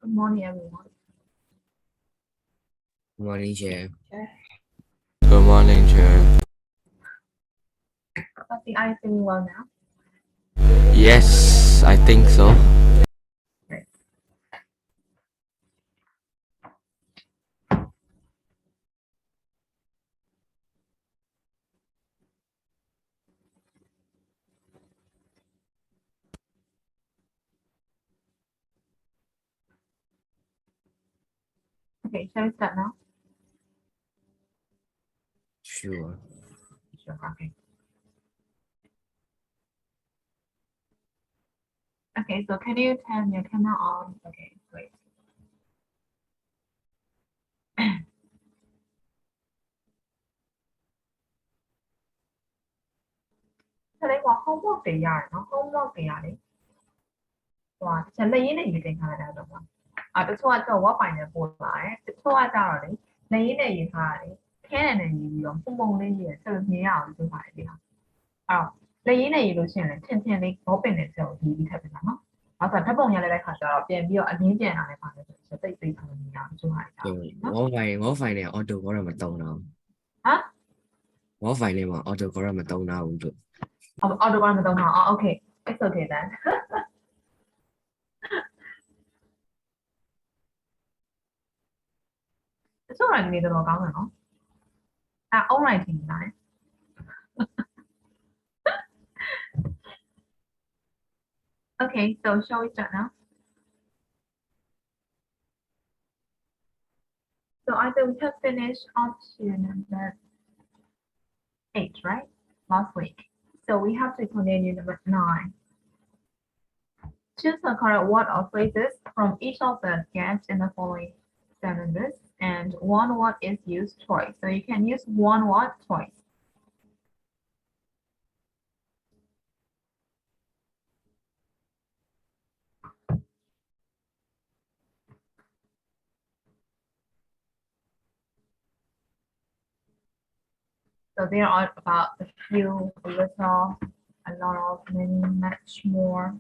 Good morning, everyone. Good morning, Chair. Good morning, Chair. I think I'm feeling well now. Yes, I think so. Right. Okay, shall we start now? Sure. Sure, okay. Okay, so can you turn your camera on? Okay, great. Today, what homework they are, no homework they are. Wow, ฉันได้ยินในอยู่ในขณะนั้นหรอวะတချို့ကတော့ what ပိုင်နဲ့ပို့လာတယ်တချို့ကကြတော့လေနေရင်းနဲ့ရေးထားတယ်ခဲနဲ့ရေးပြီးတော့ပုံပုံလေးရေးဆက်လို့မြင်ရအောင်လုပ်ပါတယ်ဒီဟာအဲ့တော့နေရင်းနဲ့ရေးလို့ရှိရင်လည်းထင်ထင်လေးဘောပင်နဲ့ဆက်ကိုရေးပြီးထပ်ပေးတာနော်အဲ့ဆိုဓာတ်ပုံရလိုက်တဲ့ခါကျတော့ပြန်ပြီးတော့အလင်းပြန်လာတဲ့ခါကျတော့တိတ်တိတ်ထားလို့မြင်ရအောင်လုပ်ပါတယ်နော် Wall file နဲ့ auto correct မတုံးတော့ ဟမ် Wall file နဲ့မှာ auto correct မတုံးတော့ဘူးလို့ auto ကမတော့မှာအော် okay it's okay then တချို့ writing တွေတော်တော်ကောင်းတယ်နော်own writing လာတယ် okay so shall we start now so I think we have finished option number 8 right last week so we have to continue number 9 choose the correct word or phrases from each of the gaps in the following sentences and one word is used twice so you can use one word twice so there are about a few, a little, a lot of, many, much more.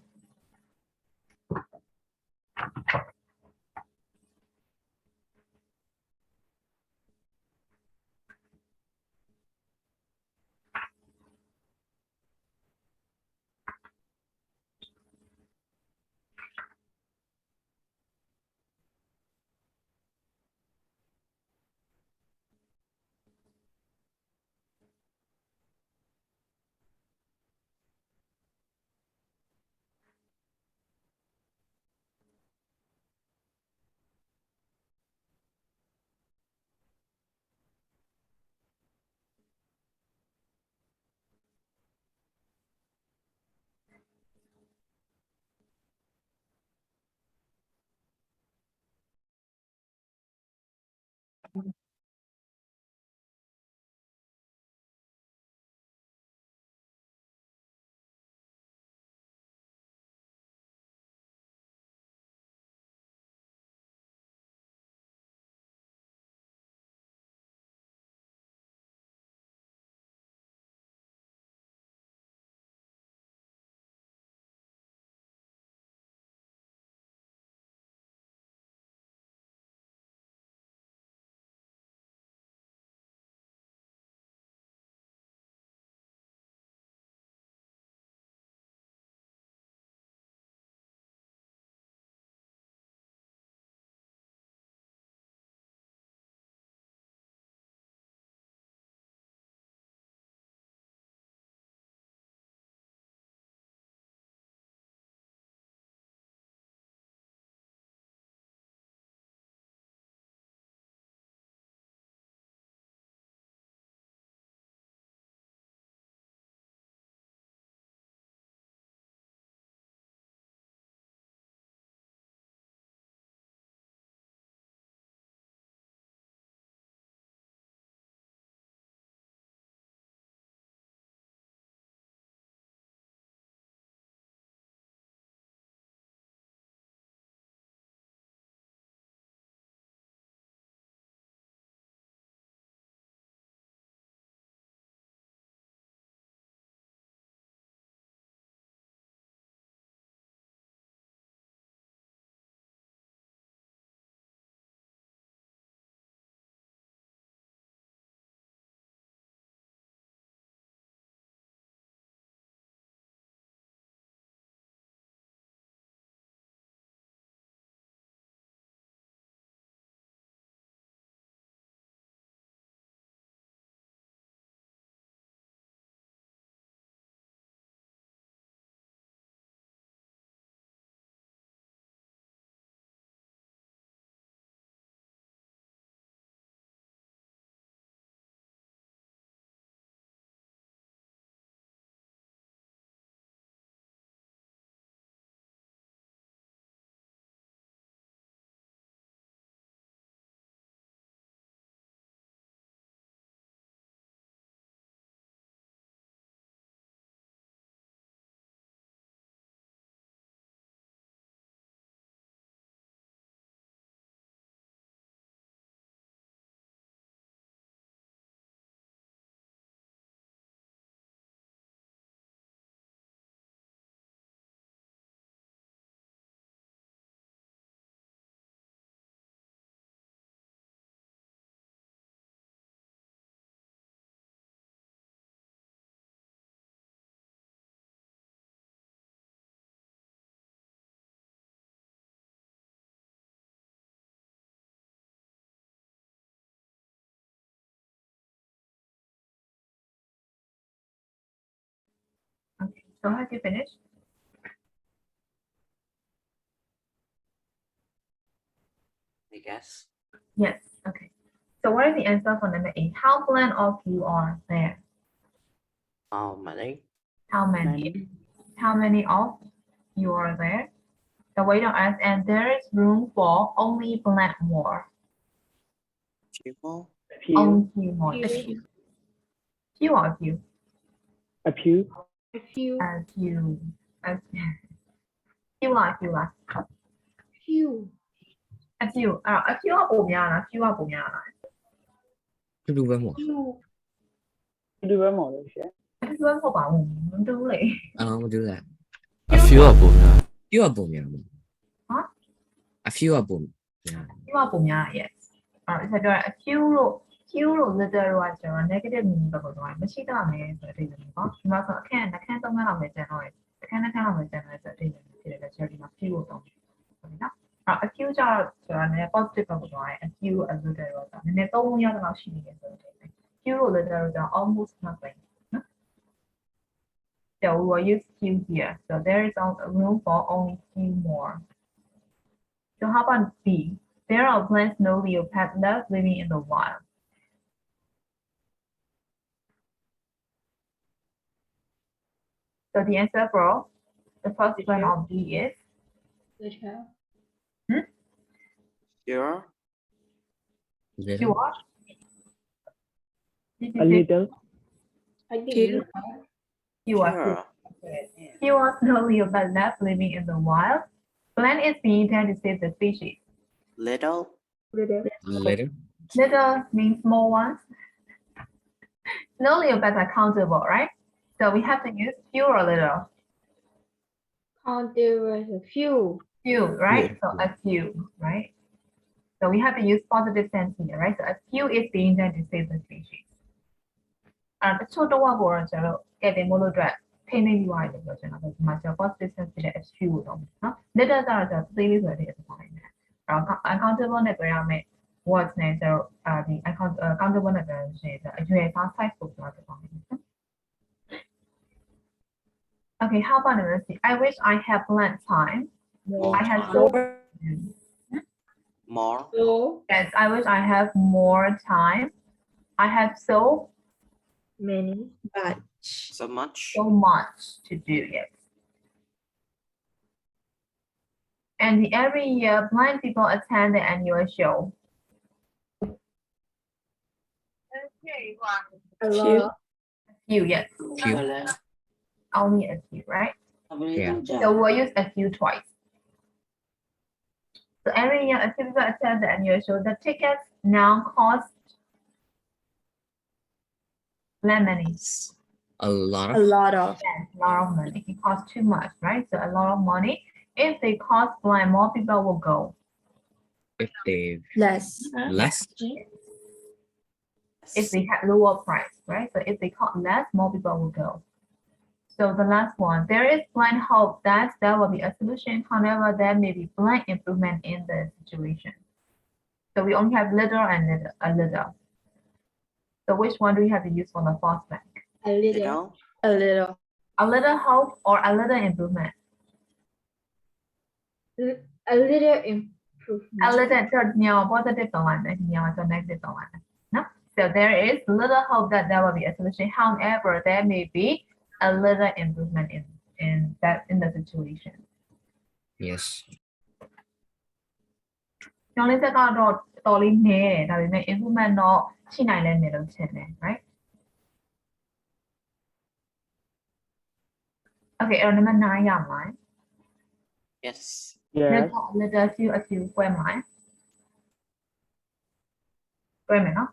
So have you finished? I guess. Yes. Okay. So what is the answer for number 8? How many of you are there? How many? How many? How many of you are there? The way to ask, and there is room for only blank more. People? Only few more. Few or few? A few. A few. A few. Few လား few လား A few. A few ကပုံများလား few ကပုံများလား တူတူပဲမို့ ဒီဘက်မှာလို့ရှင် A few ကပုံပါဘူးမတူဘူးလေ အော်မတူလား A few အပုံများ few ကပုံများမို့ ဟမ် a few ကပုံများ few ကပုံများ yes အဲ့ဒါပြော a few လို့ few လို့ little လို့ကကျတော့ negative meaning ပဲပေါ့တော့မရှိတော့မယ်ဆိုတဲ့အဓိပ္ပာယ်ပေါ့ဒီမှာဆိုအခန်း3ခန်းလောက်ပဲကျန်တော့တယ်အခန်း2ခန်းလောက်ပဲကျန်တယ်ဆိုတဲ့အဓိပ္ပာယ်ဖြစ်တယ်ဆိုတော့ဒီမှာ few လို့သုံးတယ်ဟုတ်ပြီနော်a few ကျတော့ဆိုတာလည်း positive ပဲပေါ့တော့ a few a little တော့နည်းနည်းသုံးလို့ရတဲ့လောက်ရှိနေတယ်ဆိုတော့ few လို့ little တော့ almost nothing So we will use few here. So there is room for only few more. So how about B? There are plants no leopard left living in the wild. So the answer for the first one of B is Sure. sure. Did A you say little. fewer? Sure. Fewer snow leopard left living in the wild. Plant is being intended to save the species. Little. later Little means small ones. Snow leopards are countable, right? So we have to use few or little. Few, right? So a few, right? So we have to use positive sense here, right? So a few is being done to save the species. တချို့တော့ဘောတော့ကျွန်တော်ကဲတင်မို့လို့အတွက်ထိမ့်သိမ်းပြီးသွားတယ်ပြောကျွန်တော်ဒီမှာကျွန်တော် positive sense ဖြစ်တဲ့ a few တော့နော် little ကျတော့ကျွန်တော်သေးလေးဆိုတဲ့ပုံစံနဲ့အဲ့တော့ accountable နဲ့ပြောရမယ် words နဲ့ကျွန်တော်ဒီ accountable နဲ့ပြောရရင်အရွယ်သား size ကိုပြောပြပါမယ် Okay, how about number C? I wish I had plenty time. I had so More. yes, I wish I have more time. I have so So much. much to do, yes. And every year, blind people attend the annual show. Few, yes. few Only a few, right? yeah So we'll use a few twice. So every year, a few people attend the annual show. The tickets now cost money. a lot of A lot of money. It costs too much, right? So a lot of money. If they cost blind, more people will go. if they Less. less If they had lower price, right? So if they cost less, more people will go. So the last one, there is blind hope that there will be a solution. However, there may be blind improvement in the situation. So we only have little and a little. So which one do we have to use for the false blank? Little. A little. A little hope or a little improvement? A little improvement. A little 就你要 positive 的话呢，你要做 negative 的话呢。No? So there is little hope that there will be a solution. However, there may be a little improvement in the situation. yes ကျွန်တော်လေးချက်ကတော့တော်လေးနည်းတယ်ဒါပေမဲ့ improvement တော့ရှိနိုင်လဲမယ်လို့ထင်တယ် right? Okay, အဲ့တော့ number 9ရမှာ Yes. Yes. little few a few ပွဲမှာပွဲမယ်နော်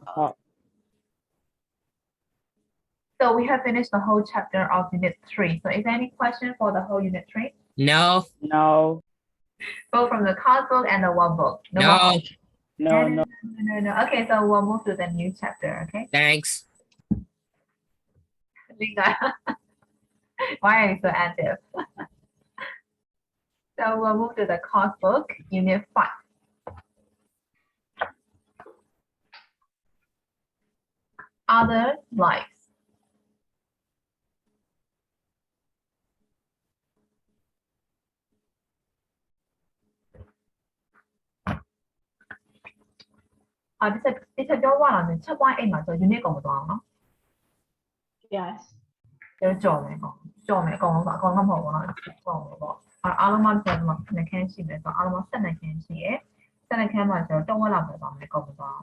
So we have finished the whole chapter of unit 3. So is there any question for the whole unit 3? no No. Both from the card book and the workbook. no No. Okay, so we'll move to the new chapter, okay? thanks Linda, why are you so active? So we'll move to the course book, unit 5. Other lives. ဒီချက်ပြောသွားတာနဲ့ချက်ပွိုင်းအိမ်မှာဆို unit ကုန်မသွားအောင်နော် Yes. ကြော်မယ်ပေါ့ကြော်မယ်အကုန်လုံးဆိုအကုန်လုံးမဟုတ်ဘူးနော်ကြော်မယ်ပေါ့အားလုံးမှဆိုတော့နှခမ်းရှိမယ်ဆိုအားလုံး12ခန်းရှိရယ်12ခန်းမှာဆိုတော့လောက်ပဲပါမယ်ကုန်မသွား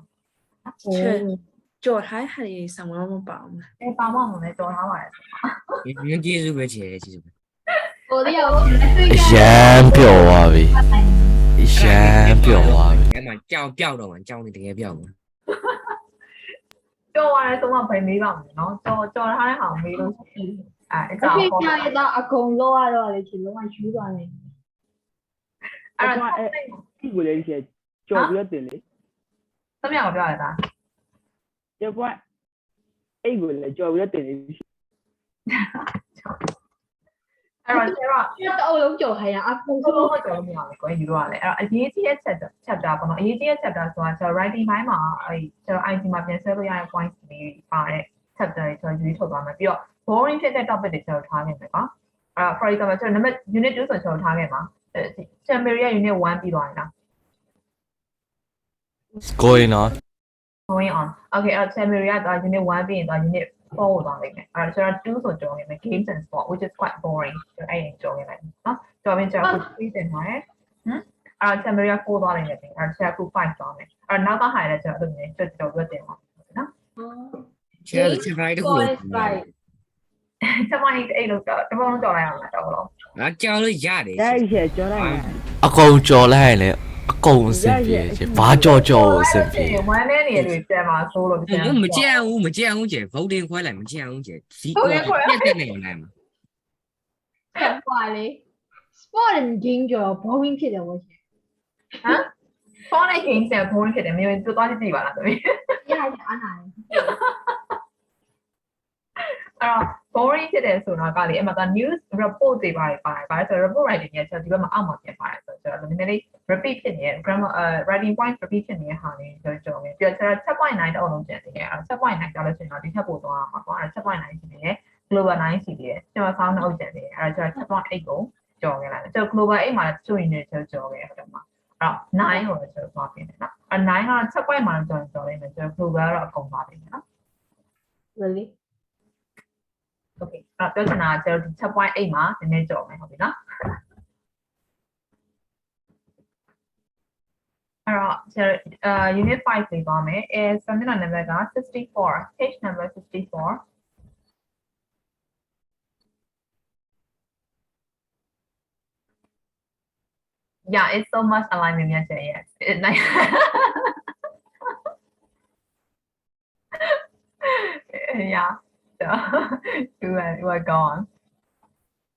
ကြော်ထားတဲ့ဟာတွေဆောင်းတော့မပါဘူး ပါမအောင်လည်းကြော်ထားပါတယ် 你记住没记住？我的有最 ရမ်းပျော်သွားပြီရမ်းပျော်သွားပြီ 哎嘛，叫的嘛，叫你这个叫嘛。 ကြော်ရတယ်ဆိုမှဖိမေးပါမယ်နော်ကြော်ထားတဲ့ဟာကိုမေးလို့ရှိရင်အဲ့ဒါ အဖေ ပေါ့ ကရတော့အကုန်လောက်ရတော့လေချီလုံးဝယူသွားတယ် အဲ့ဒါ ဒီကိုလည်းရှိကြော်ပြီးတော့တင်လေ သမီးကပြောရတာ ကျပွိုင်းအဲ့ကိုလည်းကြော်ပြီးတော့တင်လေ အဲ့တော့ကျတော့ ကျတော့အလုံးကြော်ခိုင်းရအကုန် ဘုံလုံးကြော်လို့မရဘူးကိုယူတော့ရတယ်အဲ့တော့အရေးကြီးတဲ့ chapter ပေါ့နော်အရေးကြီးတဲ့ chapter ဆိုတာကျွန်တော် writing ဘိုင်းမှာအဲ့ကျွန်တော် IT မှာပြန်ဆွဲလို့ရတဲ့ points တွေပါတဲ့ chapter တွေကျွန်တော်ယူထုတ်သွားမယ်ပြီးတော့ boring ဖြစ်တဲ့ topic တွေကျွန်တော်ထားခဲ့မယ်ပေါ့အဲ့ for example ကျွန်တော် number unit 2ဆိုကျွန်တော်ထားခဲ့မှာ Chamberia unit 1ပြီးသွားရင်လား going on going on okay အဲ့ Chamberia တော့ unit 1ပြီးရင်တော့ unit 4ကိုသွားလိမ့်မယ်အဲ့တော့ကျွန်တော်2ဆိုကြော်နေမယ် games and sport which is quite boring ကျွန်တော်အဲ့ရင်ကြော်နေမယ်နော်ကြော်ပြီးကျွန်တော်ခု3တင်ပါတယ်အဲ့တော့ Chamberia 4သွားလိမ့်မယ်အဲ့တော့ကျွန်တော်ခု5သွားမယ်အဲ့တော့နောက်ကဟာလည်းကျွန်တော်အဲ့လိုမျိုးကြော်ပြီးတင်ပါနော် 现在是吃饭的葫芦。 ချက်မကြီးအဲ့လိုကြော်တပုံလုံးကြော်လိုက်အောင်လားတော့လို့ 啊，叫了一下的。 ဒါရှိကြော်လိုက် အကုန်ကြော်လိုက်ရင်လည်းအကုန်အဆင်ပြေချင်ဘာကြော်ကြော်အဆင်ပြေ ဝမ်းနေနေတွေပြန်มาဆိုးလို့ 我没见我没见我姐，否定回来没见我姐，谁过来那个来嘛？ ဆက်ပါလေ sport and game ကြော် boring ဖြစ်တယ်ဝရှင် ဟမ်ဖုန်းနဲ့ game ဆက်ဖုန်းဖြစ်တယ်မျိုးသွားကြည့်ပါလားသမီး ရရအားနာတယ် အဲ့တော့ boring ဖြစ်တယ်ဆိုတော့ကလေအမှတော့ news report တွေပါတယ်ဘာလဲဆိုတော့ report writing ရဲ့ဒီဘက်မှာအောက်မှာပြန်ပါတယ်ဆိုတော့နည်းနည်းလေး repeat ဖြစ်နေတဲ့ grammar writing point repeat ဖြစ်နေတဲ့ဟာလေးကြော်မယ်ပြီးတော့ကျွန်တော် check point 9တော့လုံးကျန်သေးတယ်အဲ့တော့ check point 9ကြော်လို့ရှိရင်တော့ဒီထက်ပိုသွားအောင်ပါပေါ့အဲ့တော့ check point 9ရှိသေးတယ် global 9ရှိသေးတယ်ကျွန်တော် sound တော့ကျန်သေးတယ်အဲ့တော့ကျွန်တော် check point 8ကိုကြော်ခဲ့လိုက်တယ်ကျွန်တော် global 8မှာကျွရင်လည်းကြော်ခဲ့ဟုတ်တယ်မှာအဲ့တော့9ကိုကျွန်တော်သွားပြင်တယ်နော်အဲ့9က check point မှာကြော်လိုက်မယ်ကျွန်တော် global တော့အကုန်သွားပြင်တယ်နော် really okay အဲ့တော့ပြောချင်တာကကျွန်တော်ဒီ check point 8မှာနည်းနည်းကြော်မယ်ဟုတ်ပြီနော်အဲ့တော့ကျွန်တော် unit 5လေးသွားမယ်အဲ seminar number က64 page number 64 Yeah, it's so much alignment yesterday. Yes, it's nice. Yeah, so we're gone.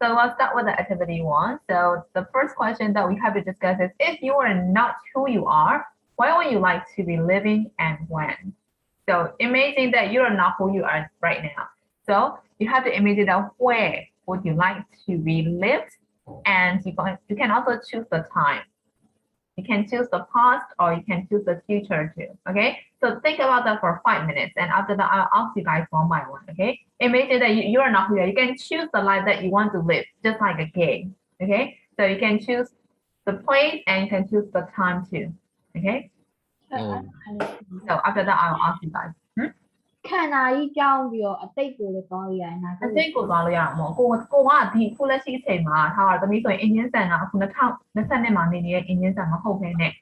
So let's start with the activity 1. So the first question that we have to discuss is if you are not who you are, where would you like to be living and when? So imagine that you are not who you are right now. So you have to imagine that where would you like to be lived, and you can also choose the time. You can choose the past or you can choose the future too. Okay, so think about that for 5 minutes, and after that I'll ask you guys one by one. Okay, imagine that you are not who you are. You can choose the life that you want to live, just like a game. Okay, so you can choose the place and you can choose the time too. Okay, so after that I'll ask you guys. ခန္ဓာကြီးကြောင်းပြီးတော့အတိတ်ကိုလည်းကောင်းရရင်နာ အသိကိုသွားလို့ရမှာကိုကဒီခုလက်ရှိအချိန်မှာထားတာသမီးဆိုရင်အင်ဂျင်ဆန်ကအခု2022မှာနေနေတဲ့အင်ဂျင်ဆန်မဟုတ်ဘဲနဲ့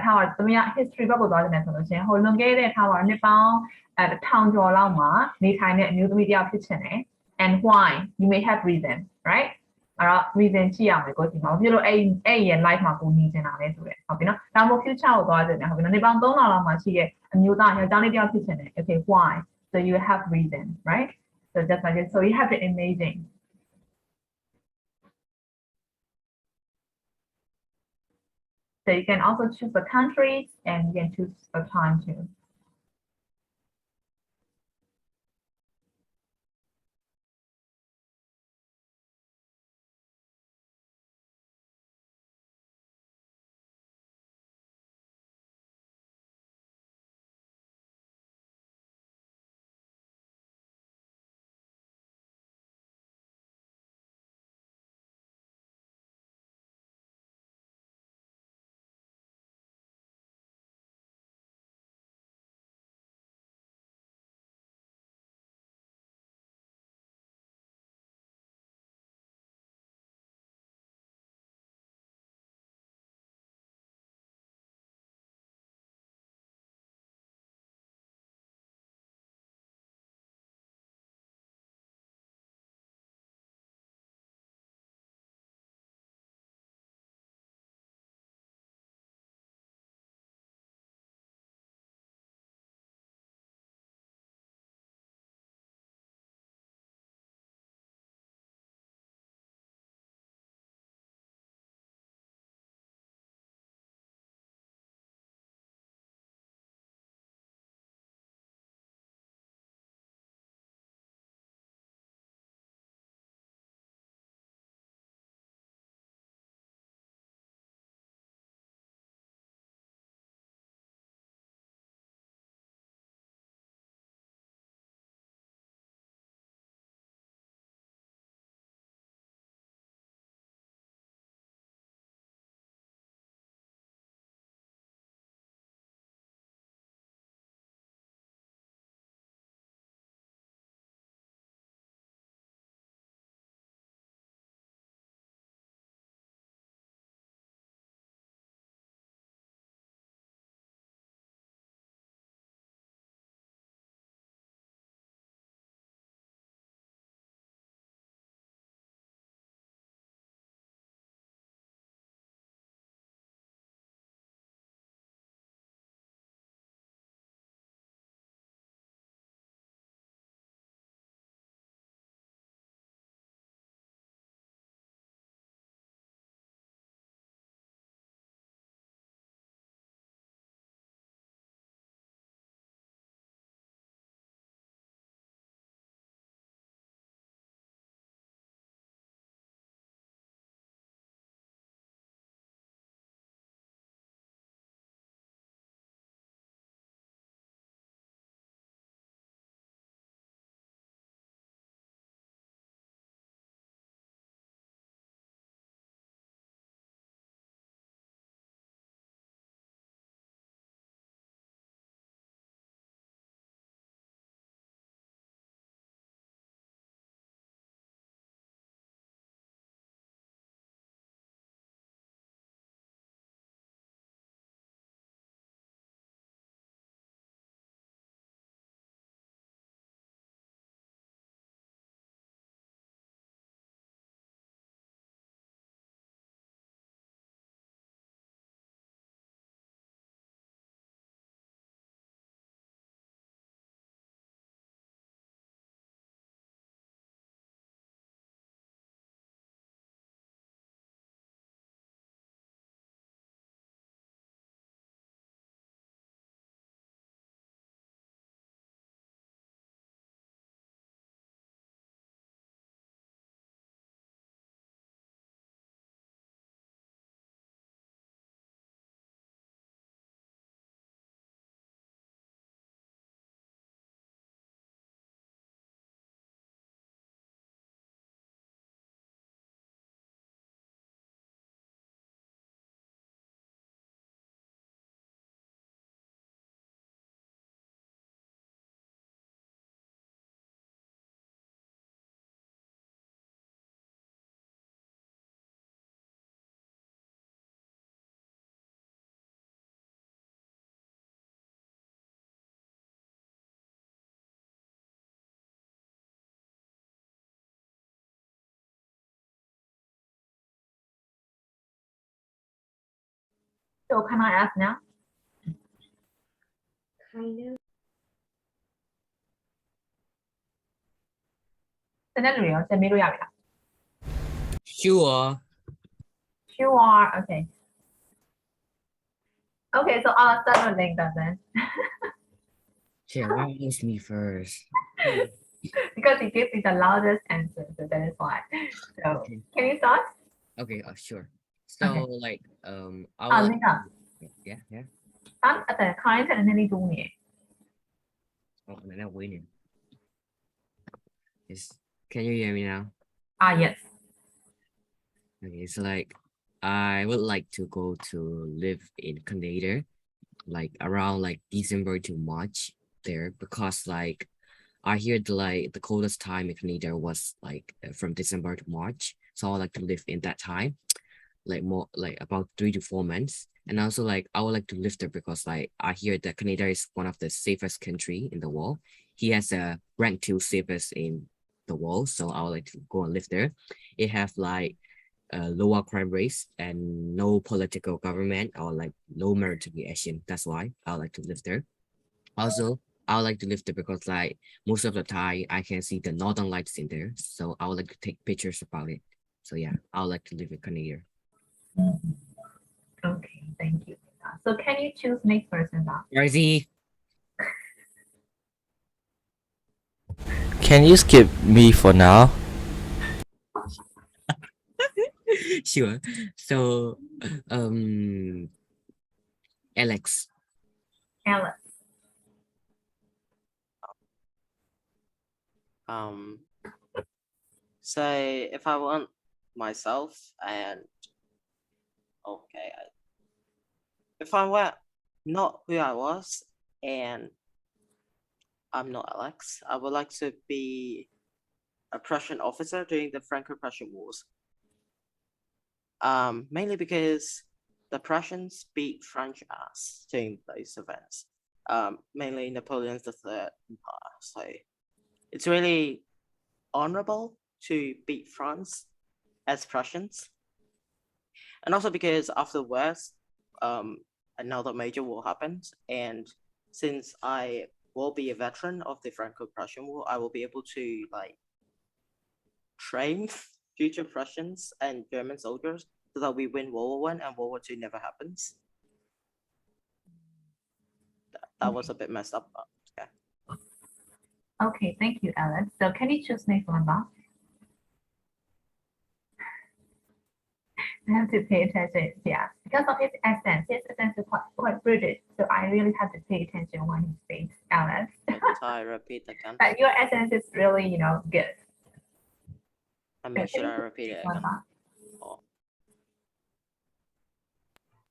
ထားတာသမီးက history ဘက်ကိုသွားနေတယ်ဆိုလို့ရှိရင်ဟိုလွန်ခဲ့တဲ့ထားတာနှစ်ပေါင်း1000ကျော်လောက်မှာနေထိုင်တဲ့အမျိုးသမီးတယောက်ဖြစ်ချင်တယ် and why you may have reason right အဲ့တော့ reason ရှိရမယ်ကိုဒီမှာဘာဖြစ်လို့အဲ့ရဲ့ life မှာကိုနေနေတာလဲဆိုရယ်ဟုတ်ပြီနော်ဒါမှမဟုတ် future ကိုသွားကြတယ်ဟုတ်ပြီနော်နေပေါင်း3000လောက်မှာရှိတဲ့အမျိုးသားယောက်ျားလေးတယောက်ဖြစ်ချင်တယ် okay why so you have reason right so just like it so you have to imagine so you can also choose the countries and you can choose the time too So can I ask now? kind of တနေ့လူတွေရောချက်မေးလို့ရပြီလား Sure. Sure. Okay. Okay, so I'll start with Linda then. Yeah, why ask me first? Because he gives me the loudest answer, so that is why. So Okay. can you start? Okay, sure. So Okay. like I Ah, would Linda. yeah. အတန်ခိုင်းတဲ့နည်းနည်းတူးနေ Oh, I'm not winning. Yes. Can you hear me now? Yes. Okay, it's like I would like to go to live in Canada, like around like December to March there, because like I hear the coldest time in Canada was like from December to March, so I would like to live in that time, like more like about 3 to 4 months. And also like I would like to live there because like I hear that Canada is one of the safest country in the world. He has a rank 2 safest in the world, so I would like to go and live there. It have like lower crime rates and no political government or like no military action. That's why I would like to live there. Also, I would like to live there because like most of the time I can see the northern lights in there, so I would like to take pictures about it. So yeah, I would like to live in Canada. Okay, thank you. So can you choose next person now? Rosie, Can you skip me for now? sure. So Alex. Alice. Say if I want myself and okay, if I were not who I was and I'm not Alex, I would like to be a Prussian officer during the Franco-Prussian Wars. Mainly because the Prussians beat French ass during those events. Mainly Napoleon III Empire. So it's really honorable to beat France as Prussians. And also because afterwards, another major war happens, and since I will be a veteran of the Franco-Prussian War, I will be able to like train future Prussians and German soldiers so that we win World War I and World War II never happens. That was a bit messed up, but yeah. Okay, thank you, Alex. So can you choose next one now? I have to pay attention, yeah. Because of his accent is quite British, so I really have to pay attention when he speaks, Alex. So I repeat again. But your accent is really, good. I mean, should I repeat it again? Or...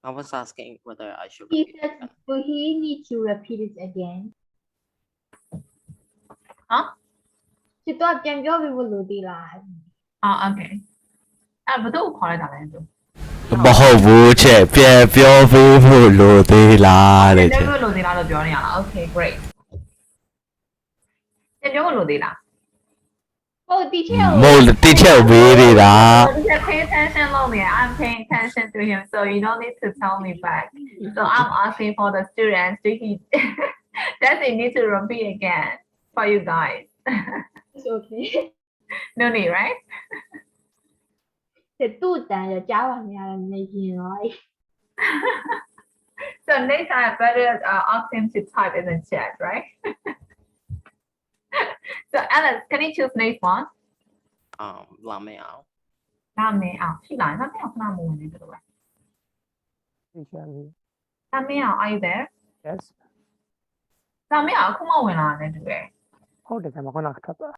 I was asking whether I should he repeat it says again. do he need to repeat it again Huh? သူတော့ပြန်ပြောပြီးလို့လို့ဒီလား Okay. ဘယ်သူ့ကိုခေါ်လိုက်တာလဲသူ မဟုတ်ဘူးချက်ပြန်ပြောပေးဖို့လိုသေးလားတဲ့ချက် ပြောလို့သေးလားလို့ပြောနေရလား Okay, great. ပြန်ပြောလို့သေးလား ဟုတ်တီချယ် မဟုတ်တိချက်မေးနေတာ Pay attention လုပ်နေ I'm paying attention to him, so you don't need to tell me back. So I'm asking for the students. Does he need to repeat again for you guys? It's okay No need, right? တူတန်ရကြားပါများနေရင်တော့ So next time I better ask him to type in the chat, right? So Alice, can you choose next one? Let me out. နာမည်အောင်ရှိလားနာမည်အောင်ခဏမဝင်နေတယ်လို့ပဲ နာမည်အောင် are you there? Yes. နာမည်အောင်အခုမှဝင်လာတယ်တူတယ် ဟုတ်တယ်ကျွန်မခုနကထပ်တာ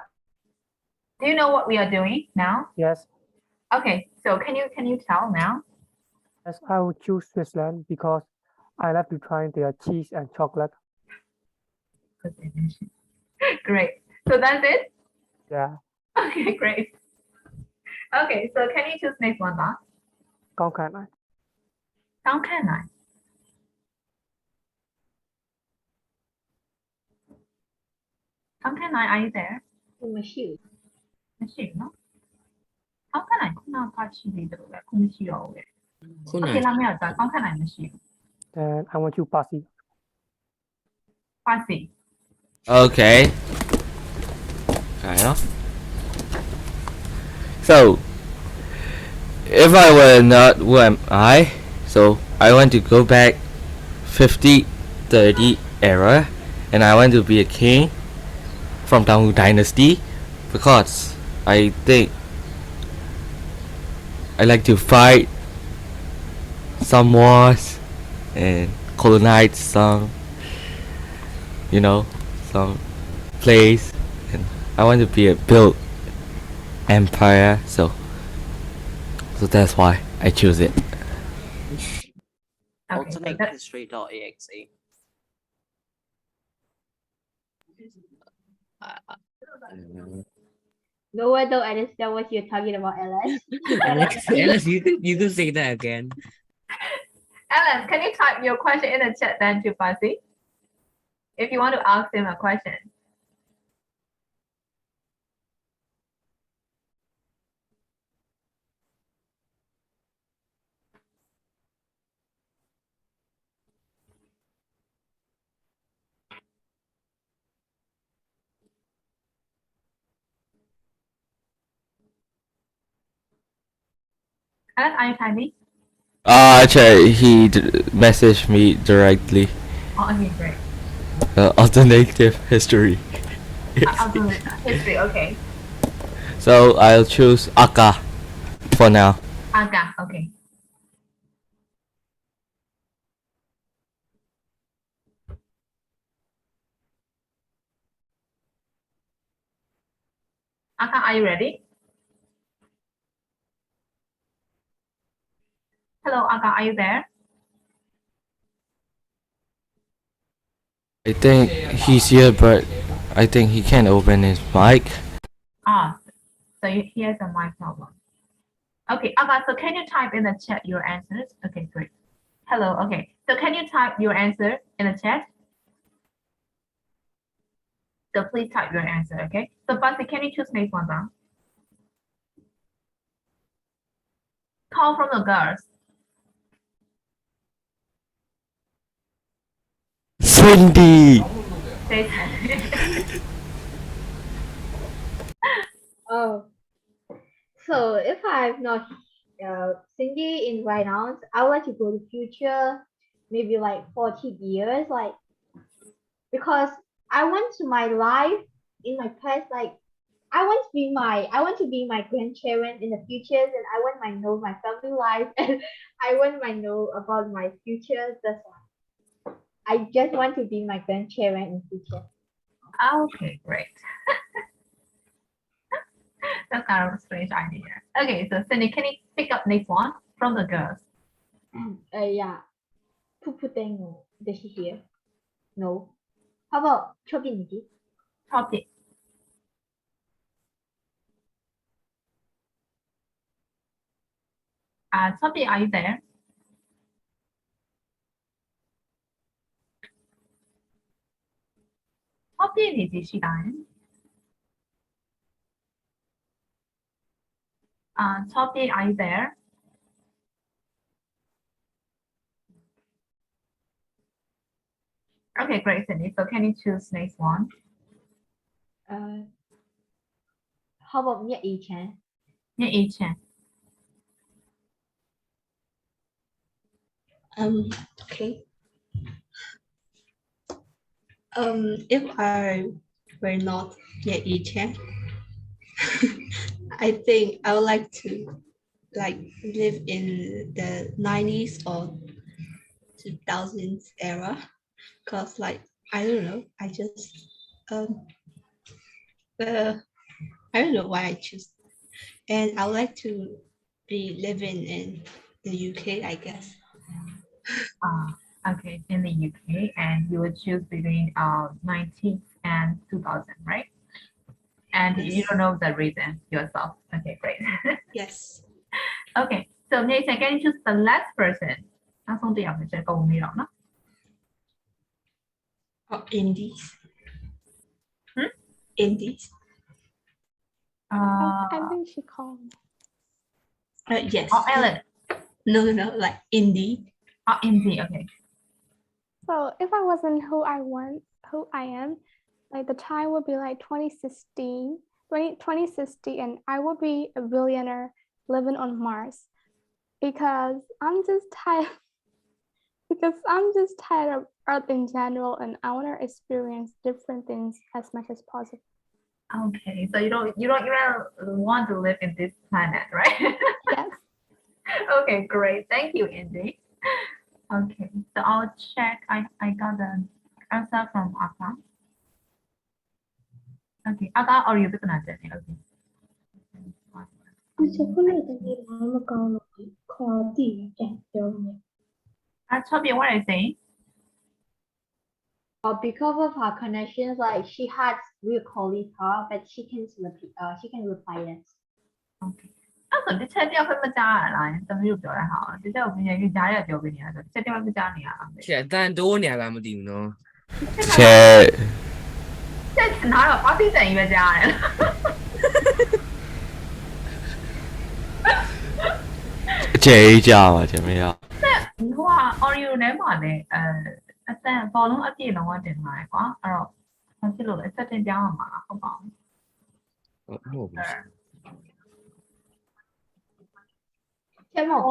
Do you know what we are doing now? Yes. Okay, so can you tell now? Yes, I will choose Switzerland because I love to try their cheese and chocolate. Great. So that's it? Yeah. Okay, great. Okay, so can you choose next one now? ကောင်းခံနိုင် ကောင်းခံနိုင် ကောင်းခံနိုင် are you there? မရှိဘူး မရှိဘူးနော်ကောင်းခံနိုင်ခုနကရှိသေးတယ်လို့ပဲခုမရှိတော့ဘူးပဲ ခုန Okay လာမရတာကောင်းခံနိုင်မရှိဘူး and I want to pass it. Passy. Okay. Kind of. So, if I were not, who am I? So, I want to go back 50-30 era, and I want to be a king from Tang Dynasty, because I think I like to fight some wars and colonize some, some place, and I want to be a build empire, so that's why I choose it. Okay, so that, Alternate.history.exe. No one don't understand what you're talking about, Ellen. Alex, you can say that again. Ellen, can you type your question in the chat then to Passy? If you want to ask him a question. Ellen, are you typing? Actually, he messaged me directly. Oh, okay, great. Alternative history. Alternate history, okay. So I'll choose Aka for now. Aga, okay. Aga, are you ready? Hello, Aga, are you there? I think he's here, but I think he can't open his mic. Ah, so he has a mic problem. Okay, Aga, so can you type in the chat your answers? Okay, great. Hello, okay. So can you type your answer in the chat? So please type your answer, okay? So Passy, can you choose next one down? Call from the girls. Cindy! Say Oh. So if I'm not Cindy in right now, I want to go to future, maybe like 40 years, like because I want my life in my past, like I want to be my grandchildren in the future, and I want my know my family life, and I want my know about my future. That's why I just want to be my grandchildren in future. Okay, great. That's kind of a strange idea. Okay, so Cindy, can you pick up next one from the girls? Yeah. Puputengo. Does she hear? No. How about Chobinji? Topic. Topic, are you there? Topic thì chị đánh. Topic, are you there? Okay, great, Cindy. So can you choose next one? How about Nhật Y Chan? Nhật Y Chan. Okay. If I were not Ye Yi Chen, I think I would like to live in the 90s or 2000s era, because I don't know, I just I don't know why I choose, and I would like to be living in the UK, I guess. Okay, in the UK, and you would choose between 19 and 2000, right? And you Yes. don't know the reason yourself. Okay, great. Yes. Okay, so Nathan, can you choose the last person? Nó không tiện phải chơi câu này đó. Indies. Hmm? Indies. I think she called. Yes. Oh, Ellen. No, like indie. Oh, Indy, okay. So if I wasn't who I am, like the time would be like 2060, and I would be a billionaire living on Mars because I'm just tired of Earth in general, and I want to experience different things as much as possible. Okay, so you don't even want to live in this planet, right? Yes. Okay, great. Thank you, Indy. Okay, so I'll check. I got the answer from Aka. Okay, Aka, or you can answer it. Okay. ဒီချက်ခွင့်တဲ့ဒီဘာမကောင်းလို့ခေါ်တည်ကြပြောနေ Chubby, what are you saying? Because of her connections, like she had real calling her, but she can reply yes. Okay. အဲ့ဆိုတစ်ချက်တယောက်ပဲမကြားရလားသမီးတို့ပြောရဟောတစ်ချက်ကိုပြန်ပြန်ကြားရပြောပေးနေတာဆိုတစ်ချက်တယောက်ပဲကြားနေရအောင် Shit, dan do ne la ma di no. ချက်နားတော့ပါတိတန်ကြီးပဲကြားရတယ် အကျယ်ကြီးကြားပါကျွန်မရ ဟိုက audio ထဲမှာလည်းအစံဘောလုံးအပြည့်လုံးဝတင်လာတယ်ကွာအဲ့တော့ဘာဖြစ်လို့လဲ setting ပြောင်းရမှာဟုတ်ပါဘူး Ho bu. ချက်မို့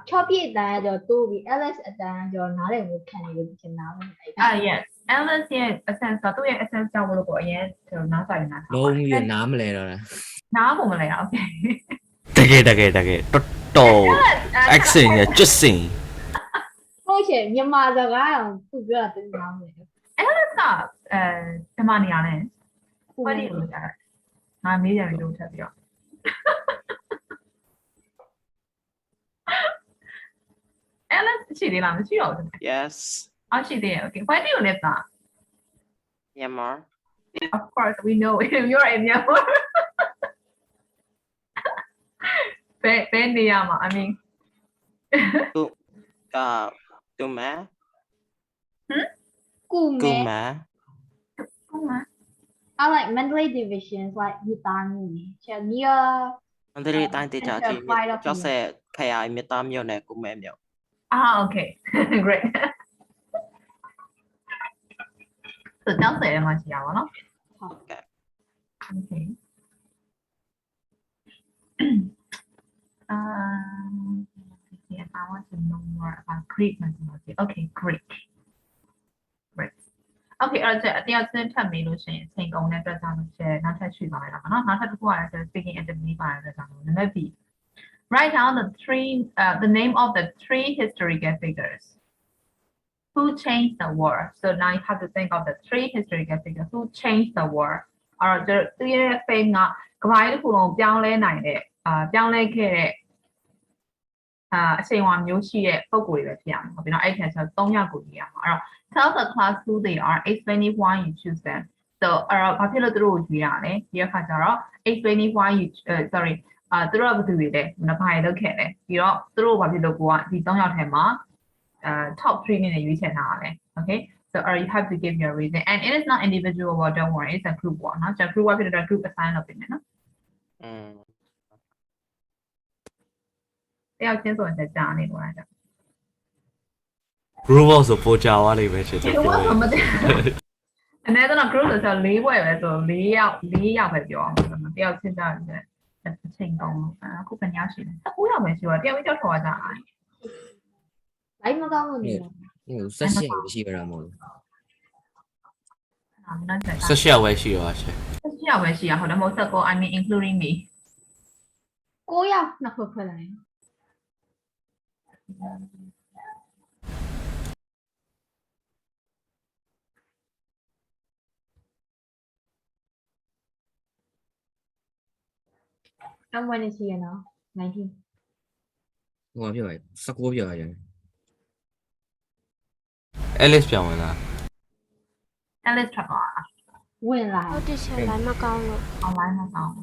6ပြည့်တန်းကြောတိုးပြီး Alex အတန်းကြောနားလည်းကိုခံနေလို့ကျင်နာလို့အဲ့ဒါ yes Alice ရဲ့ essence ဆိုသူ့ရဲ့ essence ကြောင့်မလို့ကိုအရင်နားဆိုင်နားထား Long yu na ma le da la. နားပုံမလဲ okay တကယ်တော်တော် accent ရကျွတ်စင် ဟုတ်ချေမြန်မာစကားအောင်သူပြောတာတင်နားမယ် Alice ကဒီမှာနေရလဲဘာလို့လဲငါမေးရတယ်လို့ထပ်ပြီးတော့ Alice ရှိသေးလားမရှိတော့ဘူး Yes. ရှိသေးတယ် okay why do you live there Myanmar. of course we know you're in Myanmar ဘယ်နေရာမှာ I mean Tuma. ကူမဲ Kuma. ဟုတ်မှာ I like Mandalay divisions like ဒီသားမျိုးနေချက် near Mandalay တိုင်းဒေသကြီး Flight of ကျောက်ဆက်ခရိုင်မြတာမြို့နယ်ကုမဲမြို့ okay great ဆိုတော့ဆယ်ရမှာရှိရပါတော့ ဟုတ်ကဲ့ okay yeah, I want to know more about Greek mythology okay Greek great okay အဲ့တော့တရားစင်းထပ်မေးလို့ရှိရင်အချိန်ကုန်တဲ့အတွက်ကြောင့်နောက်ထပ်ရွှေ့သွားရအောင်နော်နောက်ထပ်တစ်ခုကလည်း speaking ability ပါတဲ့အတွက်ကြောင့်နံပါတ် B write down the name of the three historical figures who changed the world so now you have to think of the three historical figures who changed the world အဲ့တော့သူရဲ့ fame ကကမ္ဘာကြီးတစ်ခုလုံးပြောင်းလဲနိုင်တဲ့ပြောင်းလဲခဲ့တဲ့အချိန်ဝါမျိုးရှိတဲ့ပုံကိုယ်တွေပဲဖြစ်ရမှာဟုတ်ပြီနော်အဲ့ဒီထဲဆို3ယောက်ကိုကြည့်ရမှာအဲ့တော့ tell the class who they are explaining why you choose them so အဲ့တော့ဘာဖြစ်လို့သူတို့ကိုကြည့်ရလဲဒီအခါကျတော့ explaining why you sorry သူတို့ကဘာတွေလဲမဘာတွေလုပ်ခဲ့လဲပြီးတော့သူတို့ဘာဖြစ်လို့ကိုကဒီ3ယောက်ထဲမှာtop 3နဲ့ရွေးချယ်ထားတာလဲ okay so you have to give your reason and it is not individual work don't worry it's a group work เนาะကျွန်တော် group work ဖြစ်တဲ့ group assign လုပ်ပေးမယ်နော် တယောက်ချင်းဆိုရင်ကြာနေလို့အဲ့ဒါ group ဆိုပိုကြသွားလိမ့်မယ်ချစ်တယ်ပြောရ အနည်းဆုံး group ဆို4ဘွဲ့ပဲဆို4ယောက်ပဲပြောအောင်တယောက်ချင်းကြာတယ်အချိန်ကောင်းအခုဘယ်ညရှိလဲ9ယောက်ပဲရှိတော့တယောက်ကြောက်ထော်ကြတာ လိုက်မကောင်းလို့နေ ဆက်ရှင်းရှိကြတာမဟုတ် ဆက်ရှက်ဝဲရှိရောချက် 10ယောက်ပဲရှိရဟုတ်တယ်မဟုတ်19 I mean including me 9ယောက်နှစ်ခွက်ခွက်လိုက် And when is he now? 19. ဟိုပြောပါ19ပြောရတယ် Alice ပြောင်းဝင်လား Alice ထွက်သွားတာ ဝင်လာ ဟုတ်တယ်ရှင်လိုက်မကောင်းလို့ online မှာကောင်း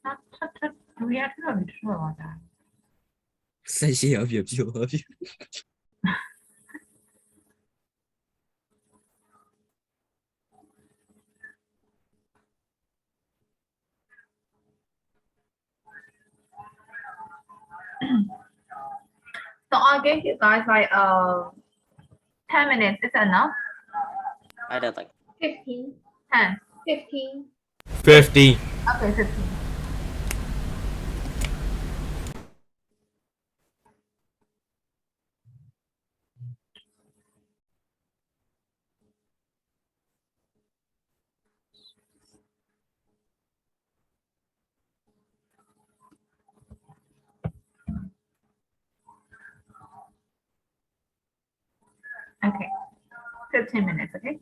ထလူရထတော့ပြီးထွက်သွားတာ ဆက်ရှိအောင်ပြပြပါပြ So I'll give you guys like 10 minutes. Is that enough? I don't think. 15. 10. 15. 50. Okay, 15. Okay, 15 minutes, okay?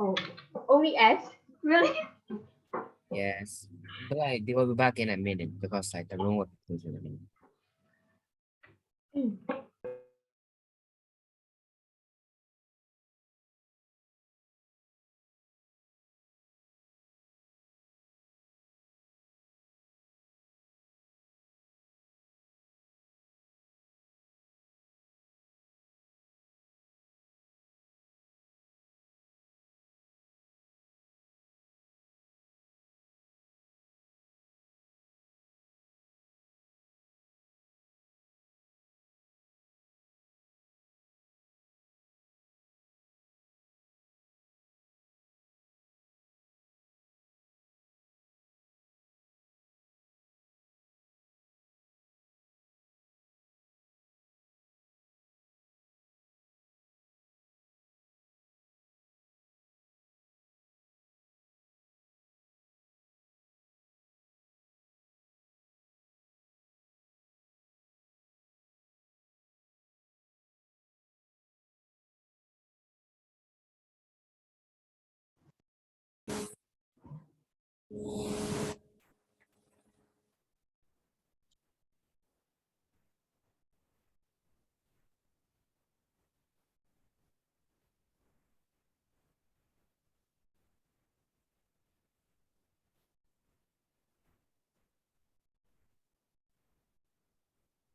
Oh, only S? Really? Yes. But like they will be back in a minute because like the room will be closed in a minute.